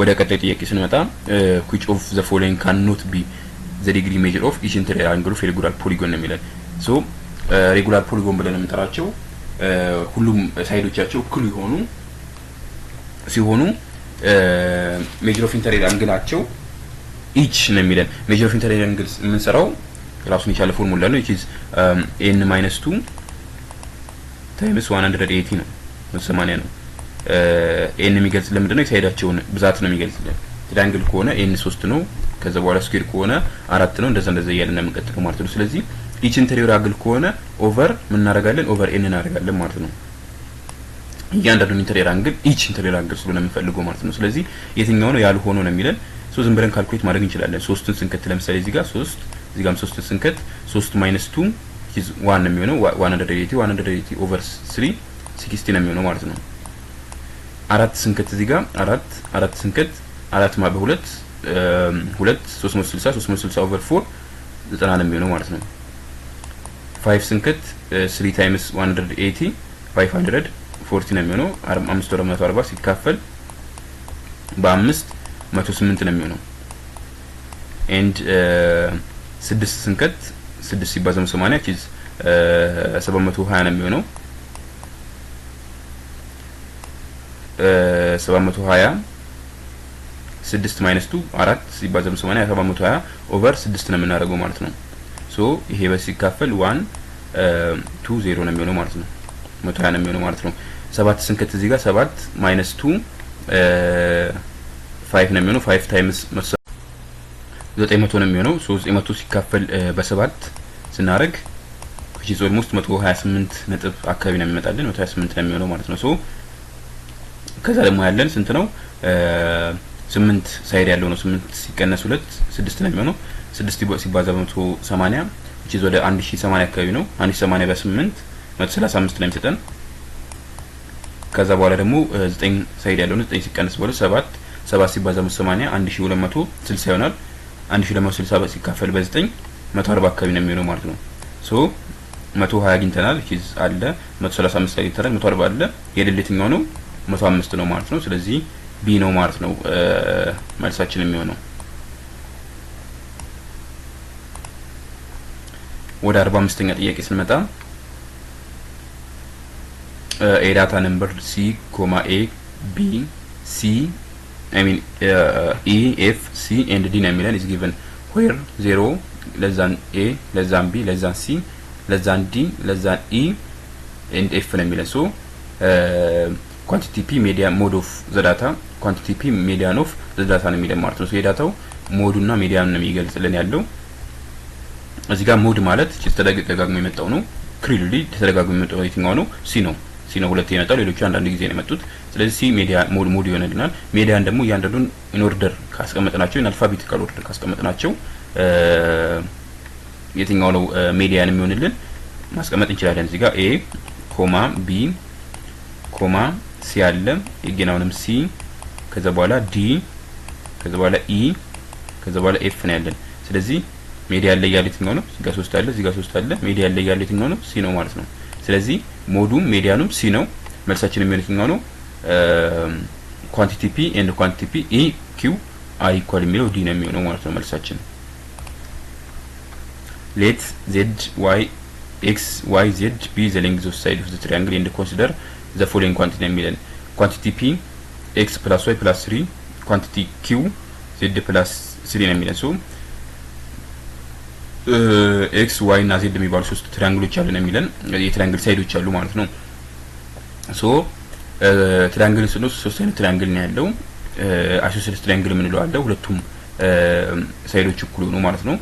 ወደ ቀጣይ ጥያቄ ስንመጣ which of the following cannot be the degree measure of each interior angle of a regular polygon ነው የሚለን። ሶ ሬጉላር ፖሊጎን ብለን የምንጠራቸው ሁሉም ሳይዶቻቸው እኩል ሲሆኑ ሜጀር ኦፍ ኢንተሪየር አንግላቸው ኢች ነው የሚለን። ሜጀር ኦፍ ኢንተሪየር አንግል የምንሰራው ራሱን የቻለ ፎርሙላ ነው which is n - 2 times 180 ነው 80 ነው። ኤን የሚገልጽ ለምንድነው? የሳይዳቸውን ብዛት ነው የሚገልጽልን። ትራያንግል ከሆነ ኤን 3 ነው፣ ከዛ በኋላ ስኩዌር ከሆነ 4 ነው። እንደዛ እያለን የምንቀጥለው ማለት ነው። ስለዚህ ኢች ኢንተሪየር አንግል ከሆነ ኦቨር ምን እናደርጋለን? ኦቨር ኤን እናደርጋለን ማለት ነው። እያንዳንዱን ኢንተሪየር አንግል ኢች ኢንተሪየር አንግል ስለሆነ የምንፈልገው ማለት ነው። ስለዚህ የትኛው ነው ያልሆነው ነው የሚለን። ሶ ዝም ብለን ካልኩሌት ማድረግ እንችላለን። 3ን ስንከት ለምሳሌ እዚህ ጋር 3 እዚህ ጋርም 3ን ስንከት 3 - 2 is 1 ነው የሚሆነው። 180 ኦቨር 3 60 ነው የሚሆነው ማለት ነው። 4 ስንከት እዚህ ጋር 4 ስንከት 4 ማ በ2 2 360 ኦቨር 4 90 ነው የሚሆነው ማለት ነው። 5 ስንከት 3 ታይምስ 180 540 ነው የሚሆነው። 5 ወደ 140 ሲካፈል በ5 108 ነው የሚሆነው። ኤንድ 6 ስንከት 6 ሲባዛ 80 ቺዝ 720 ነው የሚሆነው። 720 6 - 2 4 ሲባዛ 80 720 ኦቨር 6 ነው የምናደርገው ማለት ነው። ሶ ይሄ በሲካፈል 1 2 0 ነው የሚሆነው ማለት ነው። 120 ነው የሚሆነው ማለት ነው። 7 ስንከት እዚህ ጋር 7 - 2 5 ነው የሚሆነው። 5 ታይምስ 900 ነው የሚሆነው። ሶ 900 ሲካፈል በ7 ስናደርግ which is almost 128 ነጥብ አካባቢ ነው የሚመጣልን። 128 ነው የሚሆነው ማለት ነው። ሶ ከዛ ደግሞ ያለን ስንት ነው? 8 ሳይድ ያለው ነው። 8 ሲቀነስ 2 6 ነው የሚሆነው። 6 ሲባዛ በ180 which is ወደ 1080 አካባቢ ነው። 1080 በ8 135 ነው የሚሰጠን። ከዛ በኋላ ደግሞ 9 ሳይድ ያለው ነው። 9 ሲቀነስ በ2 7 ሲባዛ በ80 1260 ይሆናል። 1260 ሲካፈል በ9 140 አካባቢ ነው የሚሆነው ማለት ነው። ሶ 120 አግኝተናል which is አለ 135 አግኝተናል 140 አለ። የሌለኛው ነው 105 ነው ማለት ነው። ስለዚህ ቢ ነው ማለት ነው መልሳችን የሚሆነው። ወደ 45ኛ ጥያቄ ስንመጣ a data number c, a, b, c I mean e, f, c and d ነው የሚለን is given where 0 less than a less than b less than c less than d less than e and f ነው የሚለን። ሶ quantity p median mode of the data quantity p median of the data ነው የሚለን ማለት ነው። ሶ የዳታው ሞዱና ሚዲያን ነው የሚገልጽልን ያለው። እዚህ ጋር ሞድ ማለት ተደጋግሞ የመጣው ነው። ክሊርሊ ተደጋግሞ የመጣው የትኛው ነው? ሲ ነው። ሲ ነው ሁለቴ የመጣው፣ ሌሎቹ አንዳንድ ጊዜ ነው የመጡት። ስለዚህ ሲ ሚዲያ ሞድ ይሆነልናል። ሚዲያን ደግሞ እያንዳንዱን ኢን ኦርደር ካስቀመጥናቸው ኢን አልፋቤቲካል ኦርደር ካስቀመጥናቸው የትኛው ነው ሚዲያን የሚሆንልን? ማስቀመጥ እንችላለን። እዚህ ጋር ኤ ኮማ ቢ ኮማ ሲ አለ የገናውንም ሲ ከዛ በኋላ ዲ ከዛ በኋላ ኢ ከዛ በኋላ ኤፍ ነው ያለን። ስለዚህ ሜዲያ ላይ ያለው የትኛው ነው? እዚህ ጋር 3 አለ እዚህ ጋር 3 አለ። ሜዲያ ላይ ያለው የትኛው ነው? ሲ ነው ማለት ነው። ስለዚህ ሞዱም ሜዲያኑም ሲ ነው። መልሳችን የሚሆነው የትኛው ነው? ኳንቲቲ ፒ ኤንድ ኳንቲቲ ፒ ኢ ኪው አር ኢኳል የሚለው ዲ ነው የሚሆነው ማለት ነው መልሳችን። ሌት ዜድ ዋይ ኤክስ ዋይ ዜድ ቢ ዘ ሌንግዝ ኦፍ ሳይድ ኦፍ ዘ ትሪያንግል ኤንድ ኮንሲደር ዘ ፎሎዊንግ ኳንቲቲ ነው የሚለን። ኳንቲቲ ፒ ኤክስ ፕላስ ዋይ ፕላስ 3 ኳንቲቲ ኪው ዜድ ፕላስ 3 ነው የሚለን። ሶ ኤክስ ዋይ እና ዜድ የሚባሉ ሶስት ትሪያንግሎች አሉ ነው የሚለን። የትሪያንግል ሳይዶች አሉ ማለት ነው። ሶ ትሪያንግል ስለ ሶስት አይነት ትሪያንግል ነው ያለው። አይሶሴለስ ትሪያንግል የምንለው አለ። ሁለቱም ሳይዶች እኩል ሆኑ ማለት ነው።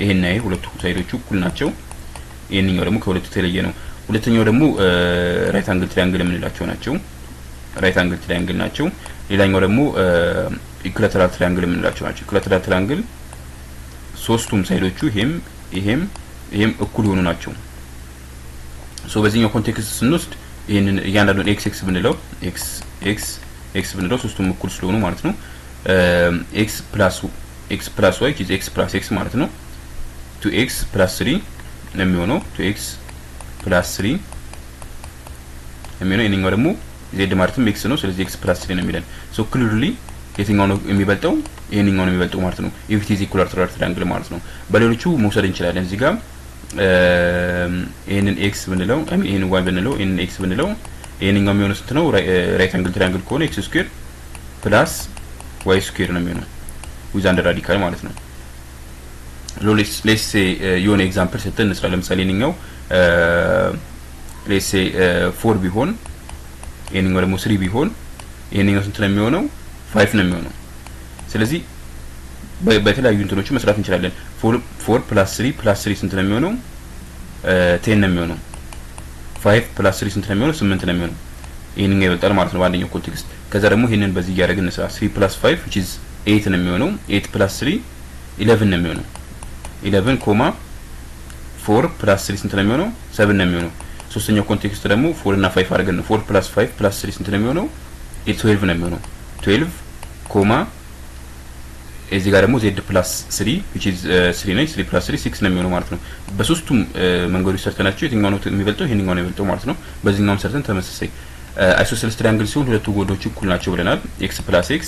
ይሄና ይሄ ሁለቱ ሳይዶቹ እኩል ናቸው። ይሄንኛው ደግሞ ከሁለቱ የተለየ ነው። ሁለተኛው ደግሞ ራይት አንግል ትሪያንግል የምንላቸው ናቸው። ራይት አንግል ትሪያንግል ናቸው። ሌላኛው ደግሞ ኢኩላተራል ትሪያንግል የምንላቸው ናቸው። ኢኩላተራል ትሪያንግል ሶስቱም ሳይዶቹ ይሄም እኩል ሆኑ ናቸው። ሶ በዚህኛው ኮንቴክስት ስንወስድ ይሄንን እያንዳንዱን ኤክስ ብንለው ኤክስ ብንለው ሶስቱም እኩል ስለሆኑ ማለት ነው። ኤክስ ፕላስ ዋይ ኢዝ ኤክስ ፕላስ ኤክስ ማለት ነው። 2x ፕላስ 3 ነው የሚሆነው። 2x ፕላስ 3 የሚሆነው የኛው ደግሞ ዜድ ማለትም ኤክስ ነው። ስለዚህ ኤክስ ፕላስ 3 ነው የሚለን። ሶ ክሊርሊ የትኛው ነው የሚበልጠው? ይሄንኛው ነው የሚበልጠው ማለት ነው። ኢፍ ኢት ኢዝ ኢኩላተራል ትሪያንግል ማለት ነው። በሌሎቹ መውሰድ እንችላለን። እዚህ ጋር ይሄንን ኤክስ ብንለው ይሄንን ዋይ ብንለው ይሄንን ኤክስ ብንለው ይሄንኛው የሚሆነው ስንት ነው? ራይት አንግል ትሪያንግል ከሆነ ኤክስ ስኩዌር ፕላስ ዋይ ስኩዌር ነው የሚሆነው ዊዝ አንደር ራዲካል ማለት ነው። ሌትስ ሴ የሆነ ኤግዛምፕል ሰጥተን እንስራ። ለምሳሌ ይሄንኛው ሌትስ ሴ 4 ቢሆን ይሄንኛው ደግሞ 3 ቢሆን ይሄንኛው ስንት ነው የሚሆነው? 5 ነው የሚሆነው። ስለዚህ በተለያዩ እንትኖቹ መስራት እንችላለን። 4 ፕላስ 3 ፕላስ 3 ስንት ነው የሚሆነው? 10 ነው የሚሆነው። 5 ፕላስ 3 ስንት ነው የሚሆነው? 8 ነው የሚሆነው። ይሄንኛው ይበልጣል ማለት ነው በአንደኛው ኮንቴክስት። ከዛ ደግሞ ይሄንን በዚህ እያደረግን እንስራ። 3 ፕላስ 5 which is 8 ነው የሚሆነው። 8 ፕላስ 3 11 ነው የሚሆነው። 11 ኮማ 4 ፕላስ 3 ስንት ነው የሚሆነው? 7 ነው የሚሆነው። ሶስተኛው ኮንቴክስት ደግሞ 4 እና 5 አድርገን ነው። 4 ፕላስ 5 ፕላስ 3 ስንት ነው የሚሆነው? 12 ነው የሚሆነው። 12 ኮማ እዚህ ጋር ደግሞ ዜድ ፕላስ 3 which is 3 ነው። 3 ፕላስ 3 6 ነው የሚሆነው ማለት ነው። በሶስቱም መንገዶች ሰርተናቸው የትኛው ነው የሚበልጠው? ይሄንኛው ነው የሚበልጠው ማለት ነው። በዚህኛውም ሰርተን ተመሳሳይ አይሶሴለስ ትሪያንግል ሲሆን ሁለቱ ጎዶች እኩል ናቸው ብለናል። x ፕላስ x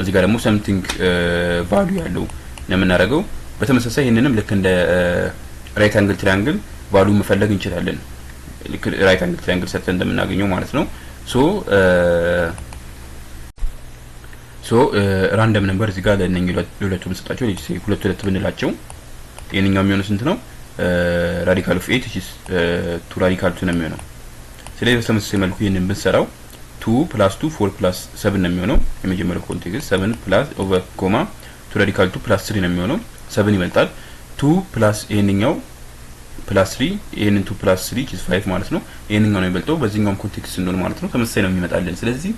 እዚህ ጋር ደግሞ something ቫልዩ ያለው ነው የምናደርገው። በተመሳሳይ ይሄንንም ልክ እንደ ራይት አንግል ትሪያንግል ቫልዩ መፈለግ እንችላለን። ልክ ራይት አንግል ትሪያንግል ሰርተን እንደምናገኘው ማለት ነው። ሶ ራንደም ነምበር እዚህ ጋር ለነኝ ለሁለቱ ብንሰጣቸው ሁለት ብንላቸው የኛው የሚሆነው ስንት ነው? ራዲካል ኦፍ 8 which is 2 ራዲካል 2 ነው የሚሆነው። ስለዚህ በተመሳሳይ መልኩ ይሄንን ብንሰራው 2 + 2 4 + 7 ነው የሚሆነው። የመጀመሪያው ኮንቴክስት 7 + ኦቨር ኮማ 2 ራዲካል 2 + 3 ነው የሚሆነው። 7 ይበልጣል። 2 + ይሄንኛው ፕላስ 3 ይሄንን 2 + 3 which is 5 ማለት ነው። ይሄንኛው ነው የሚበልጠው። በዚህኛውም ኮንቴክስት እንደሆነ ማለት ነው ተመሳሳይ ነው የሚመጣልን። ስለዚህ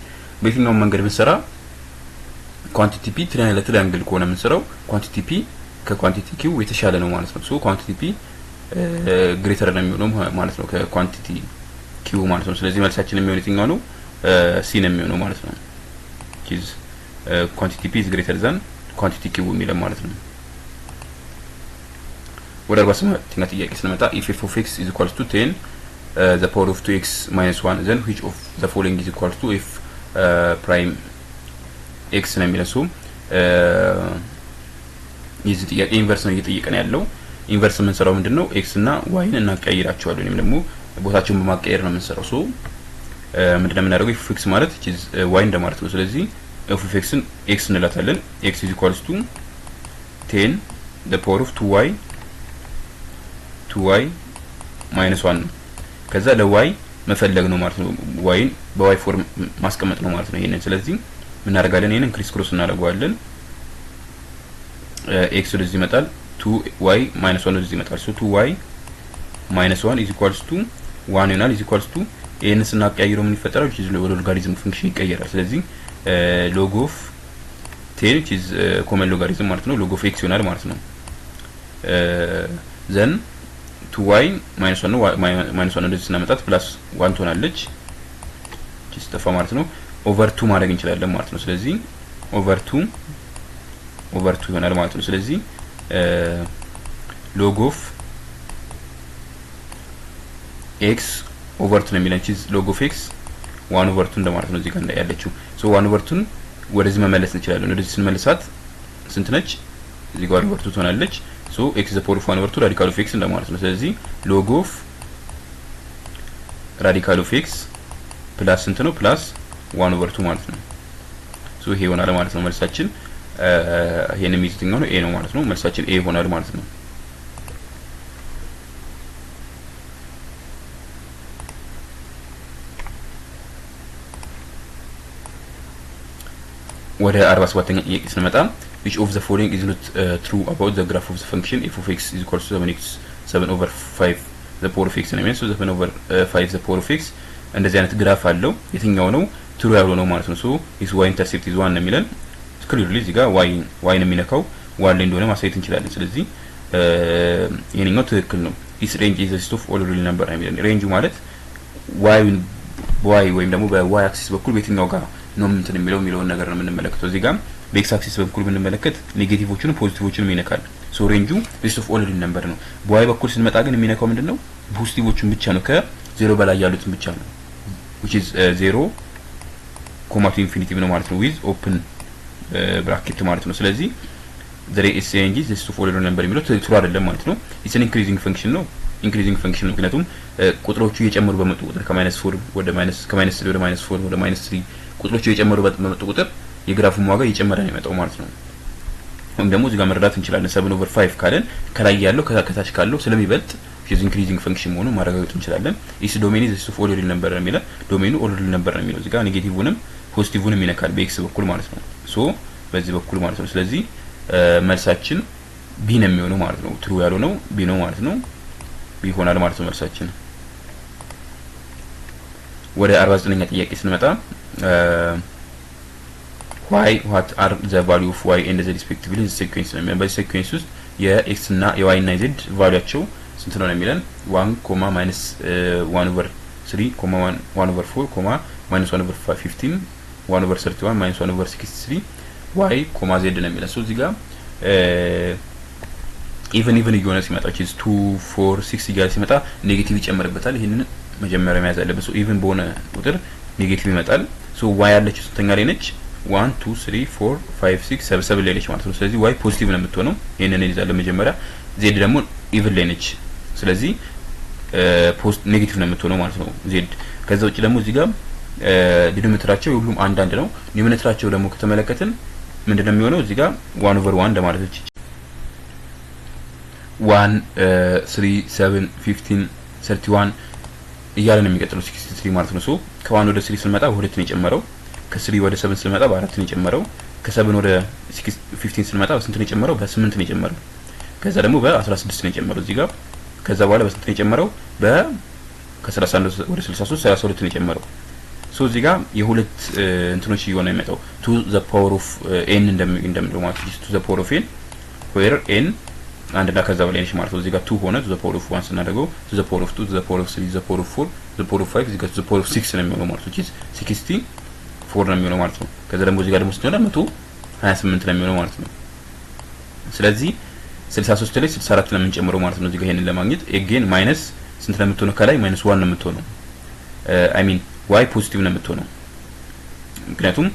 በየትኛውም መንገድ ብንሰራ ኳንቲቲ ፒ ትሪያንግል ከሆነ የምንሰራው ኳንቲቲ ፒ ከኳንቲቲ ኪው የተሻለ ነው ማለት ነው። ሶ ኳንቲቲ ፒ ግሬተር ነው የሚሆነው ማለት ነው ከኳንቲቲ ኪው ማለት ነው። ስለዚህ መልሳችን የሚሆነው የትኛው ነው? ሲ ነው የሚሆነው ማለት ነው። ኪዝ ኳንቲቲ ፒ is greater than ኳንቲቲ ኪው የሚለው ማለት ነው። ወደ 48ኛ ጥያቄ ስንመጣ if f of x is equal to 10 the power of 2x minus 1 then which of the following is equal to f prime x ነው የሚለው። ይህ ጥያቄ ኢንቨርስ ነው እየጠየቀን ያለው። ኢንቨርስ የምንሰራው ምንድነው? x እና y ን እናቀያይራቸዋለን ወይም ደግሞ ቦታቸውን በማቀየር ነው የምንሰራው። ሶ ምንድነው የምናደርገው? f of x ማለት y እንደማለት ነው። ስለዚህ f of x ን x እንላታለን። x is equals to 10 the power of 2y minus 1 ነው። ከዛ ለy መፈለግ ነው ማለት ነው። y ን በy ፎርም ማስቀመጥ ነው ማለት ነው ይሄንን። ስለዚህ ምን እናደርጋለን? ይሄንን ክሪስ ክሮስ እናደርጋለን። x ወደዚህ ይመጣል፣ 2y minus 1 ወደዚህ ይመጣል። ሶ 2y minus 1 is equals to 1 ይሆናል። is equals to ይሄንን ስናቀያይረው ምን ይፈጠራል? ወደ ሎጋሪዝም ፈንክሽን ይቀየራል። ስለዚህ log of 10 which is common logarithm ማለት ነው log of x ይሆናል ማለት ነው። then 2y -1 ነው -1 እንደዚህ ስናመጣት +1 ትሆናለች ጂስተፋ ማለት ነው ኦቨር 2 ማድረግ እንችላለን ማለት ነው ስለዚህ ኦቨር 2 ይሆናል ማለት ነው ስለዚህ log of x ኦቨር 2 ነው የሚለን ቺዝ log of x 1 ኦቨር 2 እንደማለት ነው እዚህ ጋር ያለችው ሶ 1 ኦቨር 2 ወደዚህ መመለስ እንችላለን ወደዚህ ስንመልሳት ስንት ነች እዚህ ጋር ኦቨር 2 ትሆናለች ሶ x the power of 1 over 2 radical of x እንደማለት ነው ስለዚህ log of radical of x ፕላስ ስንት ነው ፕላስ 1 over 2 ማለት ነው ሶ ይሄ ይሆናል ማለት ነው መልሳችን ይሄን የሚይዝኛው ነው a ነው ማለት ነው መልሳችን a ይሆናል ማለት ነው ወደ 47ኛ ጥያቄ ስንመጣ which of the following is not true about the graph of the function f of x is equal to 7 over 5 the power of x ነው የሚለው 7 over 5 the power of x እንደዚህ አይነት ግራፍ አለው የትኛው ነው ትሩ ያለው ነው ማለት ነው ሶ is y intercept is 1 ነው የሚለን clearly እዚህ ጋር y ነው የሚነካው y ላይ እንደሆነ ማሳየት እንችላለን ስለዚህ ይሄንኛው ትክክል ነው is range is the set of all real number ነው የሚለን ሬንጁ ማለት y ወይም ደግሞ በy አክሲስ በኩል በየትኛው ጋር ነው እንትን የሚለው ነገር ነው የምንመለከተው እዚህ ጋር በኤክስ አክሲስ በኩል ብንመለከት ኔጌቲቮቹን ፖዚቲቮቹን ይነካል ሶ ሬንጁ ሊስት ኦፍ ኦል ሪል ነምበር ነው በዋይ በኩል ስንመጣ ግን የሚነካው ምንድነው ፖዚቲቮቹን ብቻ ነው ከ0 በላይ ያሉትን ብቻ ነው which is 0 to infinity ነው ማለት ነው with open bracket ማለት ነው ስለዚህ there is range ሊስት ኦፍ ኦል ሪል ነምበር የሚለው ትሩ አይደለም ማለት ነው it's an increasing function ነው ኢንክሪዚንግ ፈንክሽን ነው ምክንያቱም ቁጥሮቹ እየጨመሩ በመጡ ቁጥር ከ-4 ወደ ከ-3 ወደ -4 ወደ -3 ቁጥሮቹ እየጨመሩ በመጡ ቁጥር የግራፉም ዋጋ እየጨመረ ነው የሚመጣው ማለት ነው ወይም ደግሞ እዚህ ጋር መረዳት እንችላለን 7 over 5 ካለን ከላይ ያለው ከታች ካለው ስለሚበልጥ is increasing function መሆኑን ማረጋገጥ እንችላለን is domain is of all real number ነው የሚለው ዶሜኑ all real number ነው የሚለው እዚህ ጋር ኔጌቲቭውንም ፖዚቲቭውንም ይነካል በኤክስ በኩል ማለት ነው ሶ በዚህ በኩል ማለት ነው ስለዚህ መልሳችን ቢ ነው የሚሆነው ማለት ነው ትሩ ያለው ነው ቢ ነው ማለት ነው ቢ ይሆናል ማለት ነው መልሳችን ወደ 49ኛ ጥያቄ ስንመጣ what are the value of y and z respectively in sequence ነው የሚለው በዚህ sequence ውስጥ የx እና የy እና z ቫልዩአቸው ስንት ነው የሚለን 1, -1 over 3, 1 over 4, -1 over 15, 1 over 31, -1 over 63 y, z ነው የሚለው ሶ እዚህ ጋር even እየሆነ ሲመጣ is 2 4 6 እያለ ሲመጣ ኔጌቲቭ ይጨመርበታል ይሄንን መጀመሪያ መያዝ አለበት ሶ even በሆነ ቁጥር ኔጌቲቭ ይመጣል ሶ y ያለችው ስንተኛ ላይ ነች 1 2 3 4 5 6 7 ላይ ነች ማለት ነው ስለዚህ y ፖዚቲቭ ነው የምትሆነው ይሄንን እንይዛለን መጀመሪያ z ደግሞ ኢቭን ላይ ነች ስለዚህ ኔጌቲቭ ነው የምትሆነው ማለት ነው z ከዛ ውጪ ደግሞ እዚህ ጋር ዲኖሚኔተራቸው ሁሉም አንድ ነው ኒውሜሬተራቸው ደግሞ ከተመለከትን ምንድነው የሚሆነው እዚህ ጋር 1 over 1 እንደማለት ነው 1 3 7 15 31 እያለ ነው የሚቀጥለው 63 ማለት ነው ሶ ከ1 ወደ 3 ስንመጣ በሁለት ነው የጨመረው ከ3 ወደ 7 ስንመጣ በአራት ነው የጨመረው ከ7 ወደ 15 ስንመጣ በስንት ነው የጨመረው በ8 ነው የጨመረው ከዛ ደግሞ በ16 ነው የጨመረው እዚህ ጋር ከዛ በኋላ በስንት ነው የጨመረው ከ31 ወደ 63 32 ነው የጨመረው ሶ እዚህ ጋር የሁለት እንትኖች ይሆነ የሚመጣው to the power of n እንደምንለው ማለት ነው to the power of n where n አንድ እና ከዛ በላይ ነች ማለት ነው እዚህ ጋር 2 ሆነ to the power of 1 ስናደርገው to the power of 2 to the power of 3 to the power of 4 to the power of 5 እዚህ ጋር to the power of 6 ነው የሚሆነው ማለት ነው 64 ነው የሚሆነው ማለት ነው ከዛ ደግሞ እዚህ ጋር ደግሞ ስትሆነ 128 ነው የሚሆነው ማለት ነው ስለዚህ 63 ላይ 64 ነው የምንጨምረው ማለት ነው እዚህ ጋር ይሄንን ለማግኘት again ማይነስ ስንት ነው የምትሆነው ከላይ -1 ነው የምትሆነው I mean y ፖዚቲቭ ነው የምትሆነው ምክንያቱም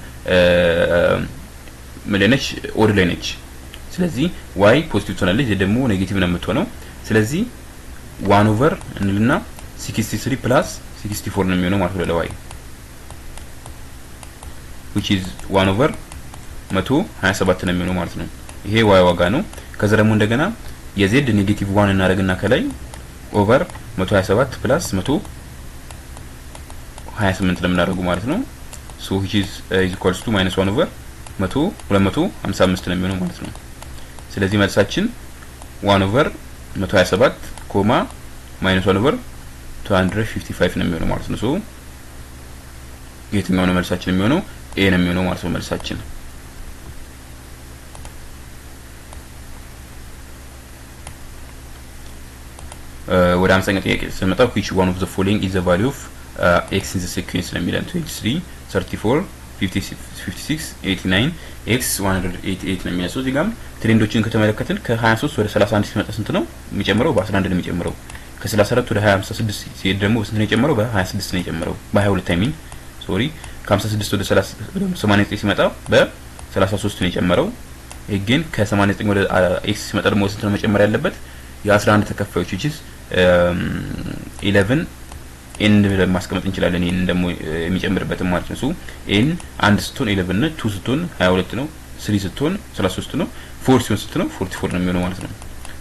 መለነች ኦድ ላይ ነች ስለዚህ y ፖዚቲቭ ትሆናለች ደግሞ ኔጌቲቭ ነው የምትሆነው ስለዚህ 1 over እንልና 63 plus 64 ነው የሚሆነው ማለት ነው ለy which is 1 over 127 ነው የሚሆነው ማለት ነው ይሄ y ዋጋ ነው ከዛ ደግሞ እንደገና የz ኔጌቲቭ 1 እናደርግና ከላይ ኦቨር 127 plus 128 ለምናደርጉ ማለት ነው so which is equals to -1 over 255 ነው የሚሆነው ማለት ነው ስለዚህ መልሳችን 1 over 127 -1 over 255 ነው የሚሆነው ማለት ነው so የትኛው ነው መልሳችን የሚሆነው a ነው የሚሆነው ማለት ነው መልሳችን ወደ 50ኛ ጥያቄ ስንመጣ which one of the following is the value of x in the sequence ነው የሚለን 23 34 56 89 x 188 ነው የሚለው። እዚህ ጋር ትሬንዶችን ከተመለከትን ከ23 ወደ 31 ሲመጣ ስንት ነው የሚጨምረው? በ11 ነው የሚጨምረው። ከ34 ወደ 56 ሲሄድ ደግሞ በስንት ነው የጨመረው? በ26 ነው የጨመረው። በ22 አይ ሚን ሶሪ። ከ56 ወደ 89 ሲመጣ በ33 ነው የጨመረው። ይሄ ግን ከ89 ወደ x ሲመጣ ደግሞ ስንት ነው መጨመር ያለበት? የ11 ተከፋዮች which is 11 ኤን ብለን ማስቀመጥ እንችላለን። ይሄን ደግሞ የሚጨምርበት ማለት ነው። ኤን 1 ስትሆን 11 ነው፣ 2 ስትሆን 22 ነው፣ 3 ስትሆን 33 ነው፣ 4 ሲሆን ስትሆን 44 ነው የሚሆነው ማለት ነው።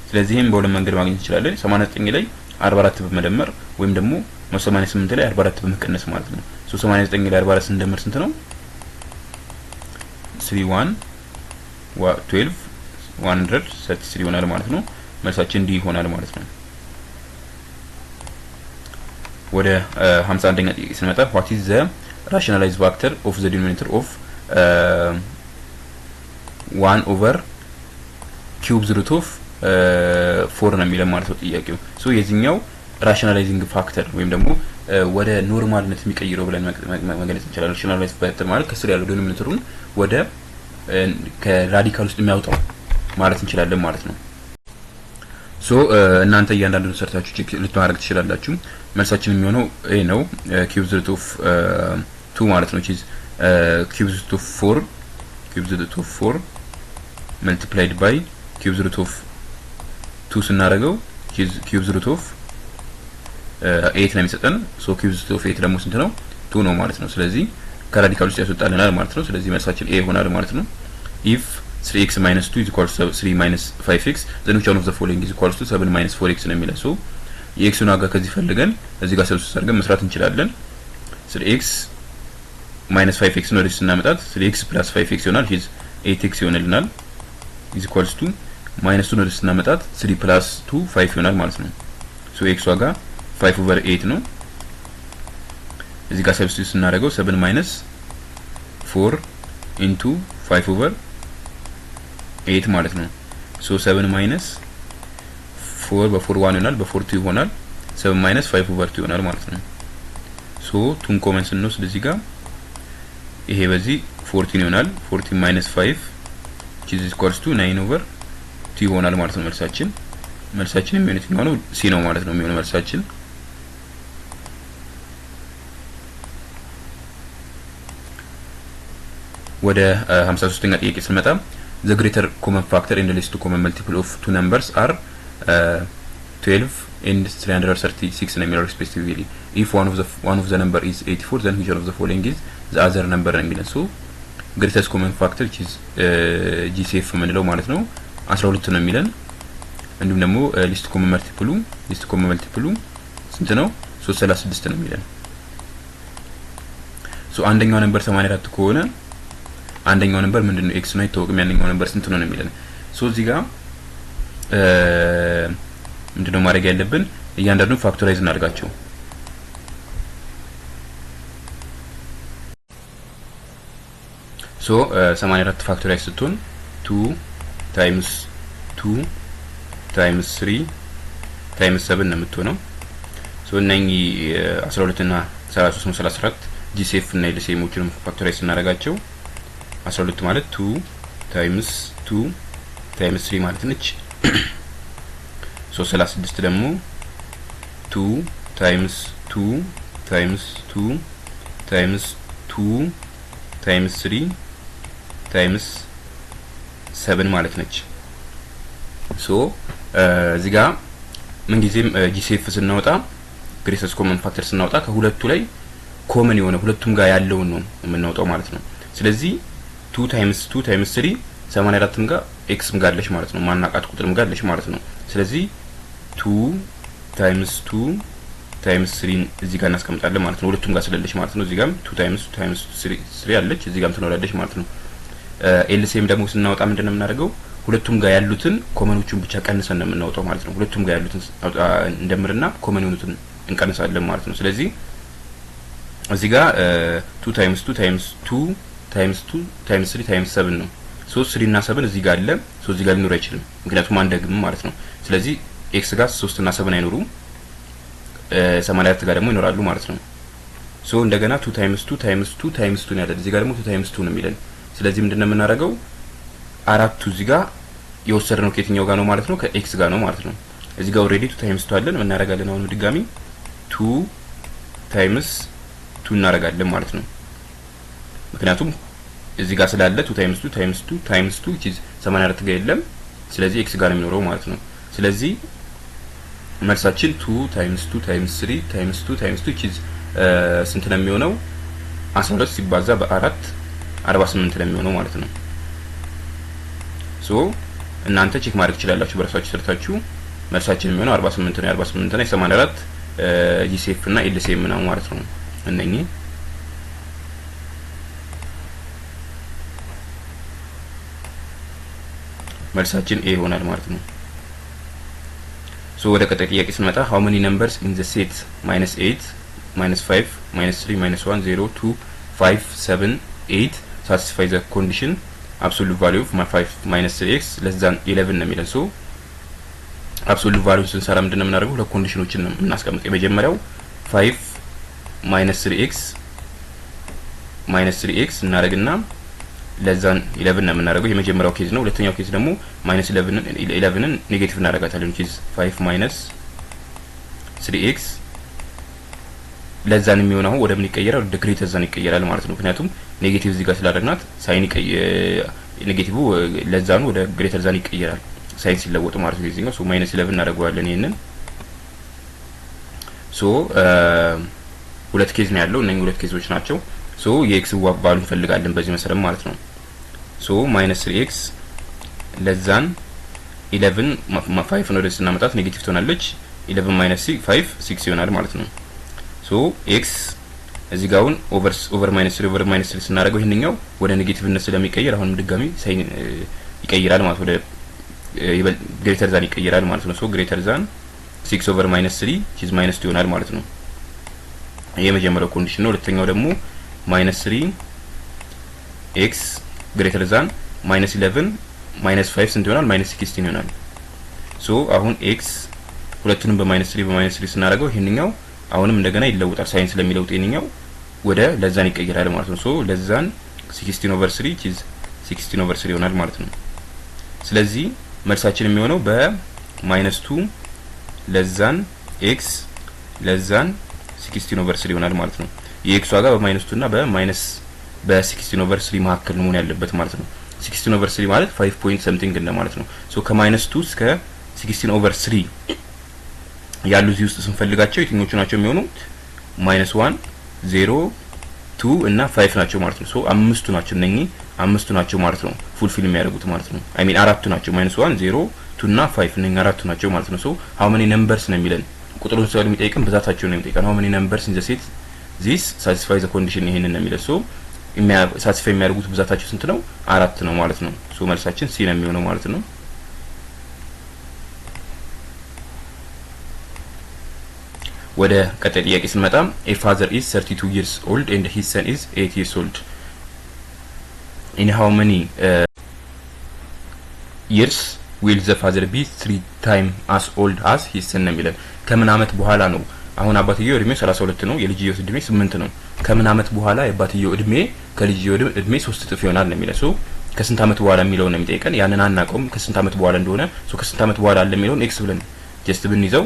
ስለዚህም በሁለት መንገድ ማግኘት እንችላለን። 89 ላይ 44 በመደመር ወይም ደግሞ 88 ላይ 44 በመቀነስ ማለት ነው። 89 ላይ 44 ስንደምር ስንት ነው? 31 12 133 ይሆናል ማለት ነው። መልሳችን ዲ ይሆናል ማለት ነው። ወደ 51ኛ ጥያቄ ስንመጣ what is the rationalized factor of the denominator of 1 over cube root of 4 ነው የሚለው ማለት ነው ጥያቄው። የዚህኛው ራሽናላይዚንግ ፋክተር ወይም ደግሞ ወደ ኖርማልነት የሚቀይረው ብለን መግለጽ እንችላለን። ራሽናላይዝድ ፋክተር ማለት ከስር ያለው ዲኖሚኔተሩን ወደ ከራዲካል ውስጥ የሚያወጣው ማለት እንችላለን ማለት ነው። እናንተ እያንዳንዱን ሰርታችሁ ቼክ ልትማድረግ ትችላላችሁ። መልሳችን የሚሆነው ኤ ነው። ኪዩብ ሩት ኦፍ 2 ማለት ነው። ቺዝ ኪዩብ ሩት ኦፍ 4 መልቲፕላይድ ባይ ኪዩብ ሩት ኦፍ 2 ስናደርገው ቺዝ ኪዩብ ሩት ኦፍ 8 ነው የሚሰጠን። ኪዩብ ሩት ኦፍ 8 ደግሞ ስንት ነው? 2 ነው ማለት ነው። ስለዚህ ከራዲካል ውስጥ ያስወጣልናል ማለት ነው። ስለዚህ መልሳችን ኤ ይሆናል ማለት ነው። ኢፍ 3x minus 2 is equals to 3 minus 5x then which one of the following is equals to 7 minus 4x ነው የሚለው። የኤክሱን ዋጋ ከዚህ ፈልገን እዚህ ጋር ሰብስብ አድርገን መስራት እንችላለን። 3x minus 5x ነው ወደዚህ ስናመጣት 3x plus 5x ይሆናል። ሂዝ 8x ይሆንልናል። is equals to minus 2 ወደዚህ ስናመጣት 3 plus 2 5 ይሆናል ማለት ነው። x ዋጋ 5 over 8 ነው። እዚህ ጋር ሰብስቲቱት ስናደርገው 7 minus 4 into 5 over 8 ማለት ነው። 7 minus 4 በ4 1 ይሆናል፣ በ4 2 ይሆናል። 7 minus 5 over 2 ይሆናል ማለት ነው። 2 ኮመን ስንወስድ እዚህ ጋር ይሄ በዚህ 14 ይሆናል። 14 minus 5 which is equals to 9 over 2 ይሆናል ማለት ነው። መልሳችን የሚሆነው ሲ ነው ማለት ነው የሚሆነው መልሳችን። ወደ 53ኛ ጥያቄ ስንመጣ the greater common factor and the least common multiple of two numbers are 12 and 336 ነው የሚለው respectively. if one of the number is 84 then which one of the following is the other number ነው የሚለው። greatest common factor which is GCF የምንለው ማለት ነው 12 ነው የሚለን። እንዲሁም ደግሞ least common multiple ስንት ነው? 336 ነው የሚለን። አንደኛው ነምበር 84 ከሆነ አንደኛው ነምበር ምንድነው? ኤክስ ነው አይታወቅም። ያንኛው ነምበር ስንት ነው የሚለን። እዚህ ጋር ምንድነው ማድረግ ያለብን? እያንዳንዱን ፋክቶራይዝ እናድርጋቸው። 84 ፋክቶራይዝ ስትሆን 2 times 2 times 3 times 7 ነው የምትሆነው። እነኚህ 12 እና 33 34 ጂሲኤፍ እና ኤልሲኤሞችን ፋክቶራይዝ እናደርጋቸው 12 ማለት 2 times 3 ማለት ነች። 36 ደግሞ 2 times 2 times 2 times 2 times 3 times 7 ማለት ነች። እዚህ ጋር ምን ጊዜም ጂሲኤፍ ስናወጣ ግሬተስት ኮመን ፋክተር ስናወጣ ከሁለቱ ላይ ኮመን የሆነ ሁለቱም ጋር ያለውን ነው የምናወጣው ማለት ነው። ስለዚህ 2 times 3 84ም ጋር ኤክስም ጋር አለሽ ማለት ነው። ማናቃት ቁጥርም ጋር አለሽ ማለት ነው። ስለዚህ 2 times 3 እዚህ ጋር እናስቀምጣለን ማለት ነው። ሁለቱም ጋር ስለለሽ ማለት ነው። እዚህ ጋርም 2 times 3 አለች፣ እዚህ ጋርም ትኖራለች ማለት ነው። ኤልሲኤም ደግሞ ስናወጣ ምንድነው የምናደርገው? ሁለቱም ጋር ያሉትን ኮመኖቹን ብቻ ቀንሰን ነው የምናወጣው ማለት ነው። ሁለቱም ጋር ያሉትን እንደምርና ኮመን የሆኑትን እንቀንሳለን ማለት ነው። ስለዚህ እዚህ ጋር 2 times 2 times 3 times 7 ነው። 3 እና 7 እዚህ ጋር አለ። እዚህ ጋር ሊኖር አይችልም ምክንያቱም አንደግም ማለት ነው። ስለዚህ ኤክስ ጋር 3 እና 7 አይኖሩም 84 ጋር ደግሞ ይኖራሉ ማለት ነው። ሶ እንደገና 2 ታይምስ 2 ታይምስ 2 ታይምስ 2 ነው ያለው እዚህ ጋር ደግሞ 2 ታይምስ 2 ነው የሚለን። ስለዚህ ምንድነው የምናደርገው አራቱ እዚህ ጋር የወሰድነው ከየትኛው ጋር ነው ማለት ነው ከኤክስ ጋር ነው ማለት ነው። እዚህ ጋር ኦሬዲ 2 ታይምስ 2 አለን እናደርጋለን አሁን ድጋሚ 2 ታይምስ 2 እናደርጋለን ማለት ነው። ምክንያቱም እዚህ ጋር ስላለ 2 ታይምስ 2 ታይምስ 2 ታይምስ 2 which is 84 ጋር የለም ስለዚህ ኤክስ ጋር ነው የሚኖረው ማለት ነው። ስለዚህ መልሳችን 2 ታይምስ 2 ታይምስ 3 ታይምስ 2 ታይምስ 2 which is ስንት ነው የሚሆነው 12 ሲባዛ በ4 48 ነው የሚሆነው ማለት ነው። ሶ እናንተ ቼክ ማድረግ ትችላላችሁ በራሳችሁ ሰርታችሁ መልሳችን የሚሆነው 48 ነው። 48 እና 84 ጂሲኤፍ እና ኤልሲኤም ነው ማለት ነው። እነኚህ መልሳችን ኤ ይሆናል ማለት ነው። ሶ ወደ ቀጣይ ጥያቄ ስንመጣ how many numbers in the set -8 -5 -3 -1 0 2 5 7 8 satisfy the condition absolute value of 5 -3x less than 11 ነው የሚለን። ሶ absolute value ስንሰራ ምንድነው የምናደርገው ሁለት ኮንዲሽኖችን ነው እናስቀምጥ። የመጀመሪያው 5 -3x እናደርግና less than 11 ነው የምናደርገው የመጀመሪያው ኬዝ ነው። ሁለተኛው ኬዝ ደግሞ -11ን ኔጌቲቭ እናደርጋታለን which is 5 -3x ለዛን የሚሆነው ወደ ምን ይቀየራል ወደ ግሬተር ዛን ይቀየራል ማለት ነው። ምክንያቱም ኔጌቲቭ እዚህ ጋር ስላደረግናት ሳይን ኔጌቲቭ ለዛኑ ወደ ግሬተር ዛን ይቀየራል ሳይን ሲለወጥ ማለት ነው። እዚህኛው ሶ -11 እናደርገዋለን ይሄንን። ሶ ሁለት ኬዝ ነው ያለው እነኚህ ሁለት ኬዞች ናቸው። ሶ የኤክስ ቫልዩ እንፈልጋለን በዚህ መሰረት ማለት ነው። ሶ -3x ለዛን 11 5 ነው ደስ እናመጣት ኔጌቲቭ ትሆናለች 11 - 5 6 ይሆናል ማለት ነው። ሶ x እዚህ ጋውን ኦቨር -3 ስናደርገው ይሄንኛው ወደ ኔጌቲቭነት ስለሚቀየር አሁንም ድጋሚ ሳይን ይቀየራል ማለት ወደ ግሬተር ዛን ይቀየራል ማለት ነው። ሶ ግሬተር ዛን 6/-3 which is -2 ይሆናል ማለት ነው። ይሄ የመጀመሪያው ኮንዲሽን ነው። ሁለተኛው ደግሞ -3x ግሬተር ዛን -11 -5 ስንት ይሆናል -16 ይሆናል። ሶ አሁን x ሁለቱንም በ-3 ስናደርገው ይሄንኛው አሁንም እንደገና ይለውጣል ሳይን ስለሚለውጥ ይሄንኛው ወደ ለዛን ይቀየራል ማለት ነው። ሶ ለዛን 16/3 which is 16/3 ይሆናል ማለት ነው። ስለዚህ መልሳችን የሚሆነው በ-2 ለዛን x ለዛን 16/3 ይሆናል ማለት ነው። የኤክስ ዋጋ በ-2 እና በ-16/3 መካከል ነው ያለበት ማለት ነው። 16/3 ማለት 5 ፖይንት ሰምቲንግ እንደ ማለት ነው። ሶ ከ-2 እስከ 16/3 ያሉ እዚህ ውስጥ ስንፈልጋቸው የትኞቹ ናቸው የሚሆኑት -1 0 2 እና 5 ናቸው ማለት ነው። ሶ አምስቱ ናቸው እነኚህ አምስቱ ናቸው ማለት ነው ፉልፊል የሚያደርጉት ማለት ነው። አይ ሚን አራቱ ናቸው -1 0 2 እና 5 እነኚህ አራቱ ናቸው ማለት ነው። ሶ how many numbers ነው የሚለን ቁጥሩን ስለሆነ የሚጠይቀን ብዛታቸው ነው የሚጠይቀን how many numbers in the set this satisfy the condition ይሄንን ነው የሚለው። ሶ ሳቲስፋይ የሚያደርጉት ብዛታቸው ስንት ነው አራት ነው ማለት ነው። ሶ መልሳችን ሲ ነው የሚሆነው ማለት ነው። ወደ ቀጣይ ጥያቄ ስንመጣ a father is 32 years old and his son is 8 years old in how many years will the father be 3 times as old as his son ነው የሚለን። ከምን አመት በኋላ ነው አሁን አባትየው እድሜ 32 ነው የልጅየው እድሜ 8 ነው። ከምን አመት በኋላ የአባትየው እድሜ ከልጅየው እድሜ 3 እጥፍ ይሆናል ነው የሚለው። ሶ ከስንት አመት በኋላ የሚለው ነው የሚጠይቀን ያንን አናውቀውም ከስንት አመት በኋላ እንደሆነ። ሶ ከስንት አመት በኋላ አለ የሚለውን ኤክስ ብለን ጀስት ብንይዘው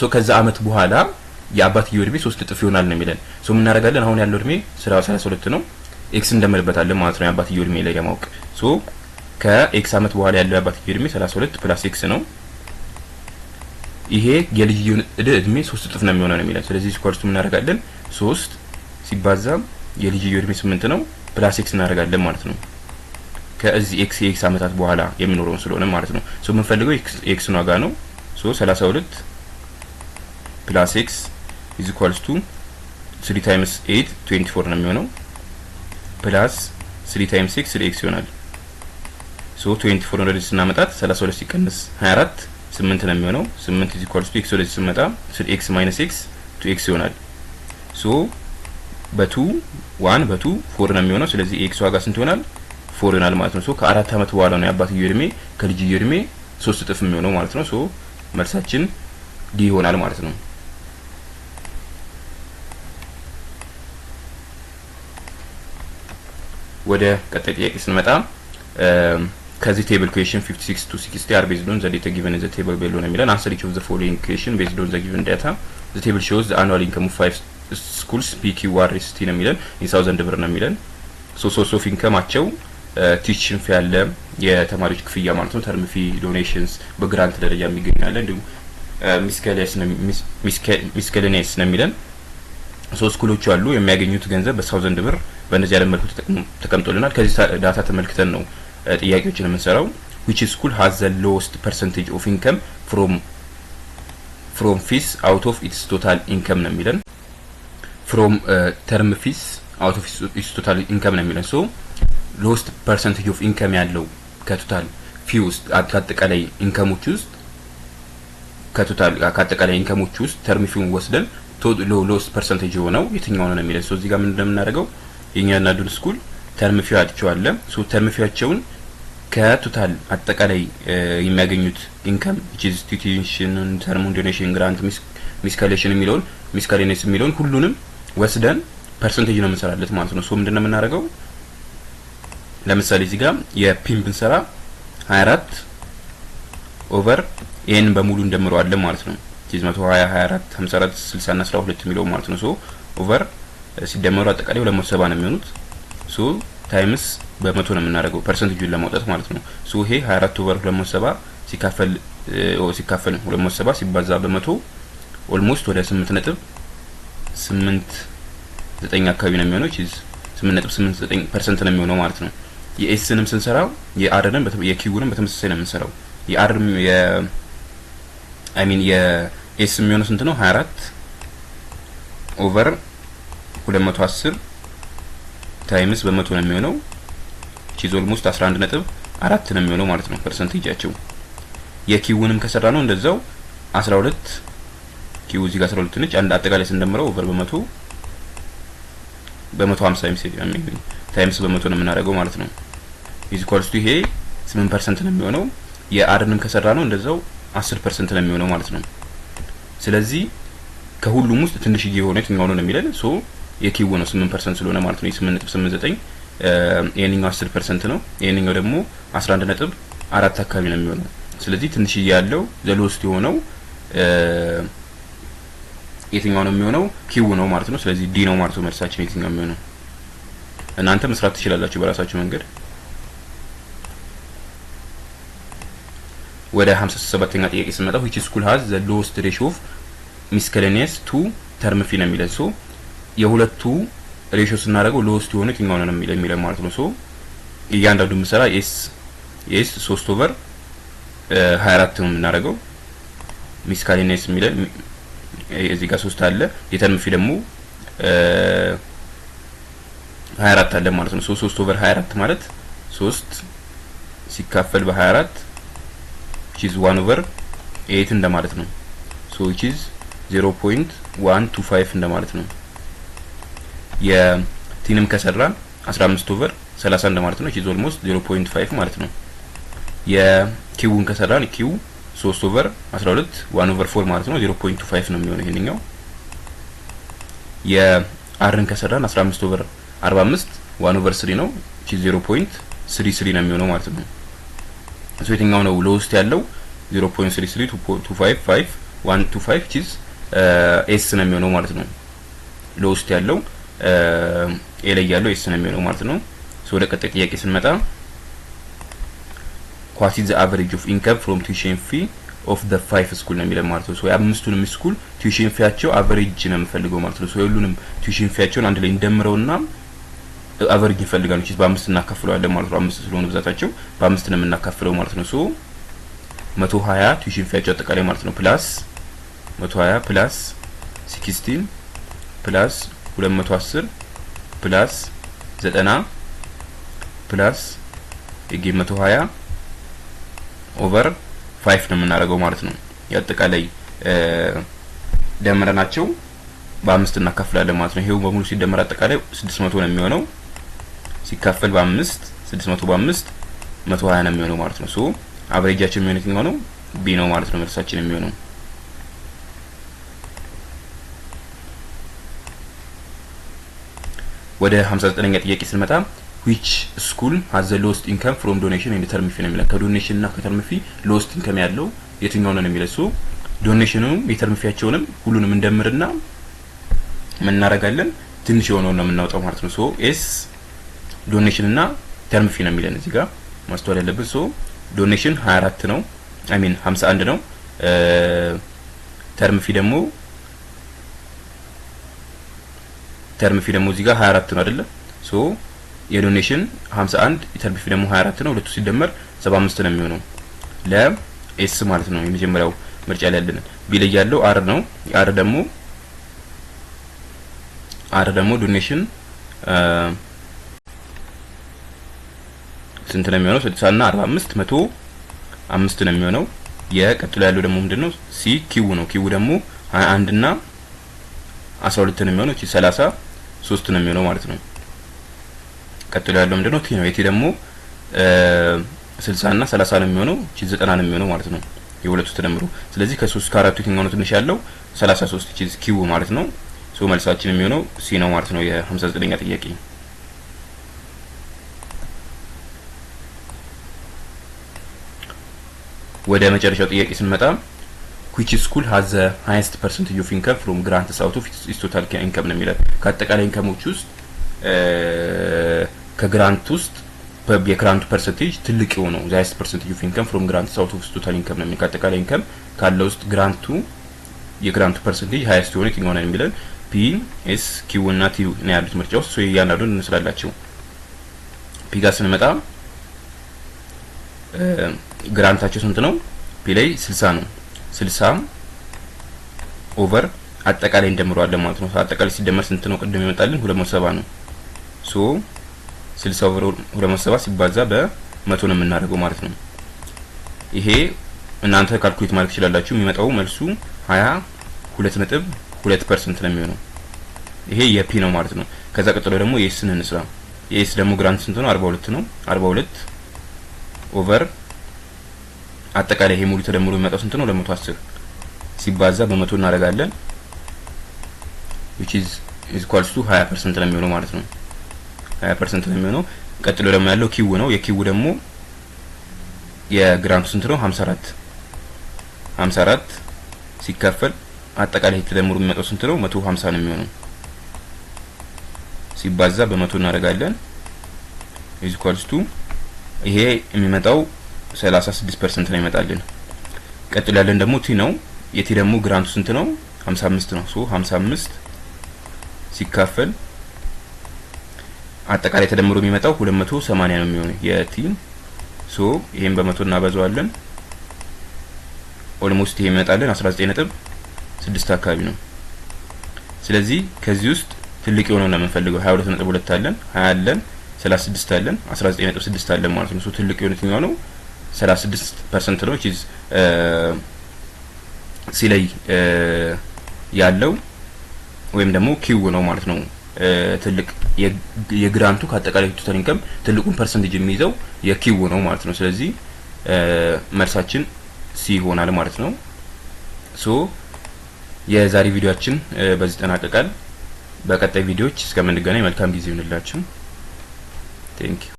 ሶ ከዛ አመት በኋላ የአባትየው እድሜ 3 እጥፍ ይሆናል ነው የሚለን። ሶ ምን እናደርጋለን አሁን ያለው እድሜ 32 ነው ኤክስ እንደምንበታለን ማለት ነው የአባትየው እድሜ ላይ ለማወቅ። ሶ ከኤክስ አመት በኋላ ያለው የአባትየው እድሜ 32 ፕላስ ኤክስ ነው። ይሄ የልጅየው እድሜ 3 እጥፍ ነው የሚሆነው ነው የሚለን። ስለዚህ ስኳርቱ ምን እናደርጋለን 3 ሲባዛ የልጅየው እድሜ 8 ነው ፕላስ ኤክስ እናደርጋለን ማለት ነው። ከዚህ ኤክስ አመታት በኋላ የሚኖረው ስለሆነ ማለት ነው። ሶ ምን ፈልገው ኤክስ ነው ዋጋ ነው። ሶ 32 ፕላስ ኤክስ is equals to 3 times 8 24 ነው የሚሆነው ፕላስ 3 times 6 3x ይሆናል። ሶ 24 ወደዚህ ስናመጣት 32 ሲቀነስ 24 8 ነው የሚሆነው 8 is equals to x ወደዚህ ስንመጣ 3x minus x 2x ይሆናል። ሶ በ2 1 በ2 4 ነው የሚሆነው። ስለዚህ x ዋጋ ስንት ይሆናል 4 ይሆናል ማለት ነው። ሶ ከ4 አመት በኋላ ነው የአባትየው እድሜ ከልጅየው እድሜ 3 እጥፍ የሚሆነው ማለት ነው። ሶ መልሳችን ዲ ይሆናል ማለት ነው። ወደ ቀጣይ ጥያቄ ስንመጣ ከዚህ ቴብል ኩዌሽን 56 to 60 are based on the data given in the table below ነው የሚለን። answer each of the following question based on the given data. the table shows the annual income of 5 schools PQRST ነው የሚለን in 1000 ብር ነው የሚለን። ሶርስ ኦፍ ኢንከማቸው ቲችን ፊ ያለ የተማሪዎች ክፍያ ማለት ነው። ተርም ፊ ዶኔሽንስ በግራንት ደረጃ የሚገኛል። እንዲሁም ሚስከሌኔስ ነው የሚለን። ስኩሎቹ አሉ የሚያገኙት ገንዘብ በ1000 ብር በእነዚህ ያለ መልኩ ተቀምጦልናል። ከዚህ ዳታ ተመልክተን ነው ጥያቄዎችን የምንሰራው። which school has the lowest percentage of income from fees out of its total income ነው የሚለን። from term fees out of its total income ነው የሚለን። so lowest percentage of income ያለው ከቶታል ፊ ውስጥ አጠቃላይ ኢንከሞች ውስጥ ከአጠቃላይ ኢንከሞች ውስጥ ተርም ፊውን ወስደን lowest percentage የሆነው የትኛው ነው የሚለን። so እዚህ ጋር ምን እንደምናደርገው የኛና ዱን ስኩል ተርም ፊው አጥቻለሁ። so ተርም ፊያቸውን ከቶታል አጠቃላይ የሚያገኙት ኢንካም which is tuition term donation grant miscalculation የሚለውን miscellaneous የሚለውን ሁሉንም ወስደን ፐርሰንቴጅ ነው የምንሰራለት ማለት ነው። so ምንድነው የምናደርገው ለምሳሌ እዚህ ጋር የፒን ብንሰራ 24 ኦቨር ኤን በሙሉ እንደምረዋለን ማለት ነው። 120 24 54 60 እና 12 የሚለው ማለት ነው። so ኦቨር ሲደመሩ አጠቃላይ 270 ነው የሚሆኑት። so ታይምስ በመቶ ነው የምናደርገው ፐርሰንቴጁን ለማውጣት ማለት ነው። so ይሄ 24 ኦቨር 270 ሲካፈል 270 ሲባዛ በመቶ ኦልሞስት ወደ 8.89 አካባቢ ነው የሚሆነው። 8.89% ነው የሚሆነው ማለት ነው። የኤስንም ስንሰራው የአርንም የኪውንም በተመሳሳይ ነው የምንሰራው። የአርም የኤስ የሚሆነው ስንት ነው? 24 ኦቨር 210 ታይምስ በመቶ ነው የሚሆነው። ቺዝ ኦልሞስት 11.4 ነው የሚሆነው ማለት ነው ፐርሰንቴጃቸው። የኪውንም ከሰራ ነው እንደዛው 12 ኪው እዚህ ጋር 12 ነች። አንድ አጠቃላይ ስንደምረው ኦቨር በመቶ 150 ታይምስ በመቶ ነው የምናደርገው ማለት ነው። ኢዝ ኢኳልስ ቱ ይሄ 8% ነው የሚሆነው። የአርንም ከሰራ ነው እንደዛው 10% ነው የሚሆነው ማለት ነው። ስለዚህ ከሁሉም ውስጥ ትንሽዬ የሆነ የትኛው ነው የሚለን? ሶ የኪው ነው 8% ስለሆነ ማለት ነው። 8.89 የኛው 10% ነው። የኛው ደግሞ 11.4 አካባቢ ነው የሚሆነው። ስለዚህ ትንሽዬ ያለው ዘሎስት የሆነው የትኛው ነው የሚሆነው? ኪው ነው ማለት ነው። ስለዚህ ዲ ነው ማለት ነው መልሳችን የትኛው የሚሆነው። እናንተ መስራት ትችላላችሁ በራሳችሁ መንገድ። ወደ 57ኛ ጥያቄ ስንመጣ which school has the lowest ratio of miscellaneous to term fee ነው የሚለን። ሶ የሁለቱ ሬሽዮ ስናደርገው lowest የሆነ የትኛው ነው የሚለን ማለት ነው። ሶ እያንዳንዱ ምሰራ ኤስ 3 ኦቨር 24 ነው የምናደርገው። miscellaneous የሚለን እዚህ ጋር 3 አለ። የተርም ፊ ደግሞ 24 አለ ማለት ነው። 3 ኦቨር 24 ማለት 3 ሲካፈል በ24 which is 1 over 8 እንደማለት ነው። so which is 0.125 እንደማለት ነው። የቲንም ከሰራን 15 ኦቨር 30 እንደማለት ነው። which is almost 0.5 ማለት ነው። የኪውን ከሰራን ኪው 3 ኦቨር 12 1 ኦቨር 4 ማለት ነው። 0.25 ነው የሚሆነው ይሄንኛው። የአርን ከሰራን 15 ኦቨር 45 1 ኦቨር 3 ነው። which is 0.33 ነው የሚሆነው ማለት ነው። ሶ የትኛው ነው ሎውስት ያለው? 0.33255125 which is ኤስ ነው የሚሆነው ማለት ነው። ሎውስት ያለው ኤ ላይ ያለው ኤስ ነው የሚሆነው ማለት ነው። ሶ ወደ ቀጣይ ጥያቄ ስንመጣ what is the average of income from tuition fee of the 5 school ነው የሚለው ማለት ነው። ሶ የአምስቱንም ስኩል ቱዊሽን ፊያቸው አቨሬጅ ነው የምፈልገው ማለት ነው። ሶ ሁሉንም ቱዊሽን ፊያቸውን አንድ ላይ እንደምረውና አቨሬጅ እንፈልጋለን። እቺ በ5 እናካፍለዋለን ማለት ነው። 5 ስለሆነ ብዛታቸው በ5 ነው የምናካፍለው ማለት ነው። ሶ 120 ቱዊሽን ፊያቸው አጠቃላይ ማለት ነው ፕላስ 120 ፕላስ 16 ፕላስ 210 ፕላስ 90 ፕላስ የጌ 120 ኦቨር 5 ነው የምናደርገው ማለት ነው። ያጠቃላይ ደምረናቸው በ5 እናካፍላለን ማለት ነው። ይሄው በሙሉ ሲደመር አጠቃላይ 600 ነው የሚሆነው። ሲካፈል በ5 600 በ5 120 ነው የሚሆነው ማለት ነው። ሶ አቨሬጃችን የሚሆነው የትኛው ነው? ቢ ነው ማለት ነው መልሳችን የሚሆነው። ወደ 59ኛ ጥያቄ ስንመጣ which school has the lowest income from donation and term fee ነው የሚለው። ከዶኔሽን እና ከተርም ፊ lowest income ያለው የትኛው ነው የሚለው። ሶ ዶኔሽኑም የተርም ፊያቸውንም ሁሉንም እንደምርና ምን እናደርጋለን? ትንሽ የሆነውን ነው የምናወጣው ማለት ነው። ሶ ኤስ ዶኔሽን እና ተርም ፊ ነው የሚለን እዚህ ጋር ማስተዋል ያለብን። ሶ ዶኔሽን 24 ነው አይ ሚን 51 ነው። ተርም ፊ ደግሞ እዚህ ጋር 24 ነው አይደለ? ሶ የዶኔሽን 51 የተርም ፊ ደግሞ 24 ነው። ሁለቱ ሲደመር 75 ነው የሚሆነው ለኤስ ማለት ነው። የመጀመሪያው ምርጫ ላይ ያለን ቢ ላይ ያለው አር ነው። አር ደግሞ ዶኔሽን ስንት ነው የሚሆነው? 60 እና 45 105 ነው የሚሆነው። የቀጥሎ ያለው ደግሞ ምንድነው? ሲ ኪው ነው። ኪው ደግሞ 21 እና 12 ነው የሚሆነው። እቺ 33 ነው የሚሆነው ማለት ነው። ቀጥሎ ያለው ምንድነው? ቲ ነው። የቲ ደግሞ 60 እና 30 ነው የሚሆነው። እቺ 90 ነው የሚሆነው ማለት ነው የሁለቱ ተደምሮ። ስለዚህ ከ3 እስከ 4 የትኛው ነው ትንሽ ያለው? 33 እቺ ኪው ማለት ነው። ሶ መልሳችን የሚሆነው ሲ ነው ማለት ነው የ59ኛ ጥያቄ። ወደ መጨረሻው ጥያቄ ስንመጣ which school has the highest percentage of income from grants out of its total income ነው የሚለው። ከአጠቃላይ ኢንከሞች ውስጥ ከግራንት ውስጥ የግራንቱ ፐርሰንቴጅ ትልቅ የሆነው the highest percentage of income from grants out of its total income ነው የሚለው። ከአጠቃላይ ኢንከም ካለው ውስጥ የግራንቱ ፐርሰንቴጅ ሃይስት የሆነ የትኛው ነው የሚለው። ፒ ኤስ ኪው እና ቲ ነው ያሉት ምርጫ ውስጥ። ሶ እያንዳንዱን እንስላላቸው። ፒ ጋር ስንመጣ ግራንታቸው ስንት ነው? ፒ ላይ 60 ነው። 60 ኦቨር አጠቃላይ እንደምረዋለን ማለት ነው። አጠቃላይ ሲደመር ስንት ነው? ቅድም ይመጣልን 270 ነው። ሶ 60 ኦቨር 270 ሲባዛ በ100 ነው የምናደርገው ማለት ነው። ይሄ እናንተ ካልኩሌት ማድረግ ትችላላችሁ። የሚመጣው መልሱ 22.2% ነው የሚሆነው። ይሄ የፒ ነው ማለት ነው። ከዛ ቀጥሎ ደግሞ የኤስን እንስራ። የኤስ ደግሞ ግራንት ስንት ነው? 42 ነው። 42 ኦቨር አጠቃላይ ይሄ ሙሉ ተደምሮ የሚመጣው ስንት ነው? 210 ሲባዛ በ100 እናደርጋለን which is equals to 20% ነው የሚሆነው ማለት ነው። 20% ነው የሚሆነው። ቀጥሎ ደግሞ ያለው ኪው ነው። የኪው ደግሞ የግራንቱ ስንት ነው? 54 ሲካፈል አጠቃላይ ተደምሮ የሚመጣው ስንት ነው? 150 ነው የሚሆነው ሲባዛ በ100 እናደርጋለን is equals to ይሄ የሚመጣው 36% ነው ይመጣልን። ቀጥሎ ያለን ደግሞ ቲ ነው። የቲ ደግሞ ግራንቱ ስንት ነው? 55 ነው። ሶ 55 ሲካፈል አጠቃላይ ተደምሮ የሚመጣው 280 ነው የሚሆነው የቲ። ሶ ይሄን በ100 እናበዛዋለን። ኦልሞስት ይሄ ይመጣልን 19.6 አካባቢ ነው። ስለዚህ ከዚህ ውስጥ ትልቅ የሆነው ነው የምንፈልገው። 22.2 አለን፣ 20 አለን፣ 36 አለን፣ 19.6 አለን ማለት ነው። ሶ ትልቅ የሆነው የትኛው ነው? 36% ነው። እቺ ሲ ላይ ያለው ወይም ደግሞ ኪው ነው ማለት ነው። ትልቅ የግራንቱ ከአጠቃላይ ቶታል ኢንከም ትልቁን ፐርሰንቴጅ የሚይዘው የኪው ነው ማለት ነው። ስለዚህ መልሳችን ሲ ይሆናል ማለት ነው። ሶ የዛሬ ቪዲዮአችን በዚህ ተጠናቀቃል። በቀጣይ ቪዲዮዎች እስከምንገናኝ መልካም ጊዜ ይሁንላችሁ። ቴንክ ዩ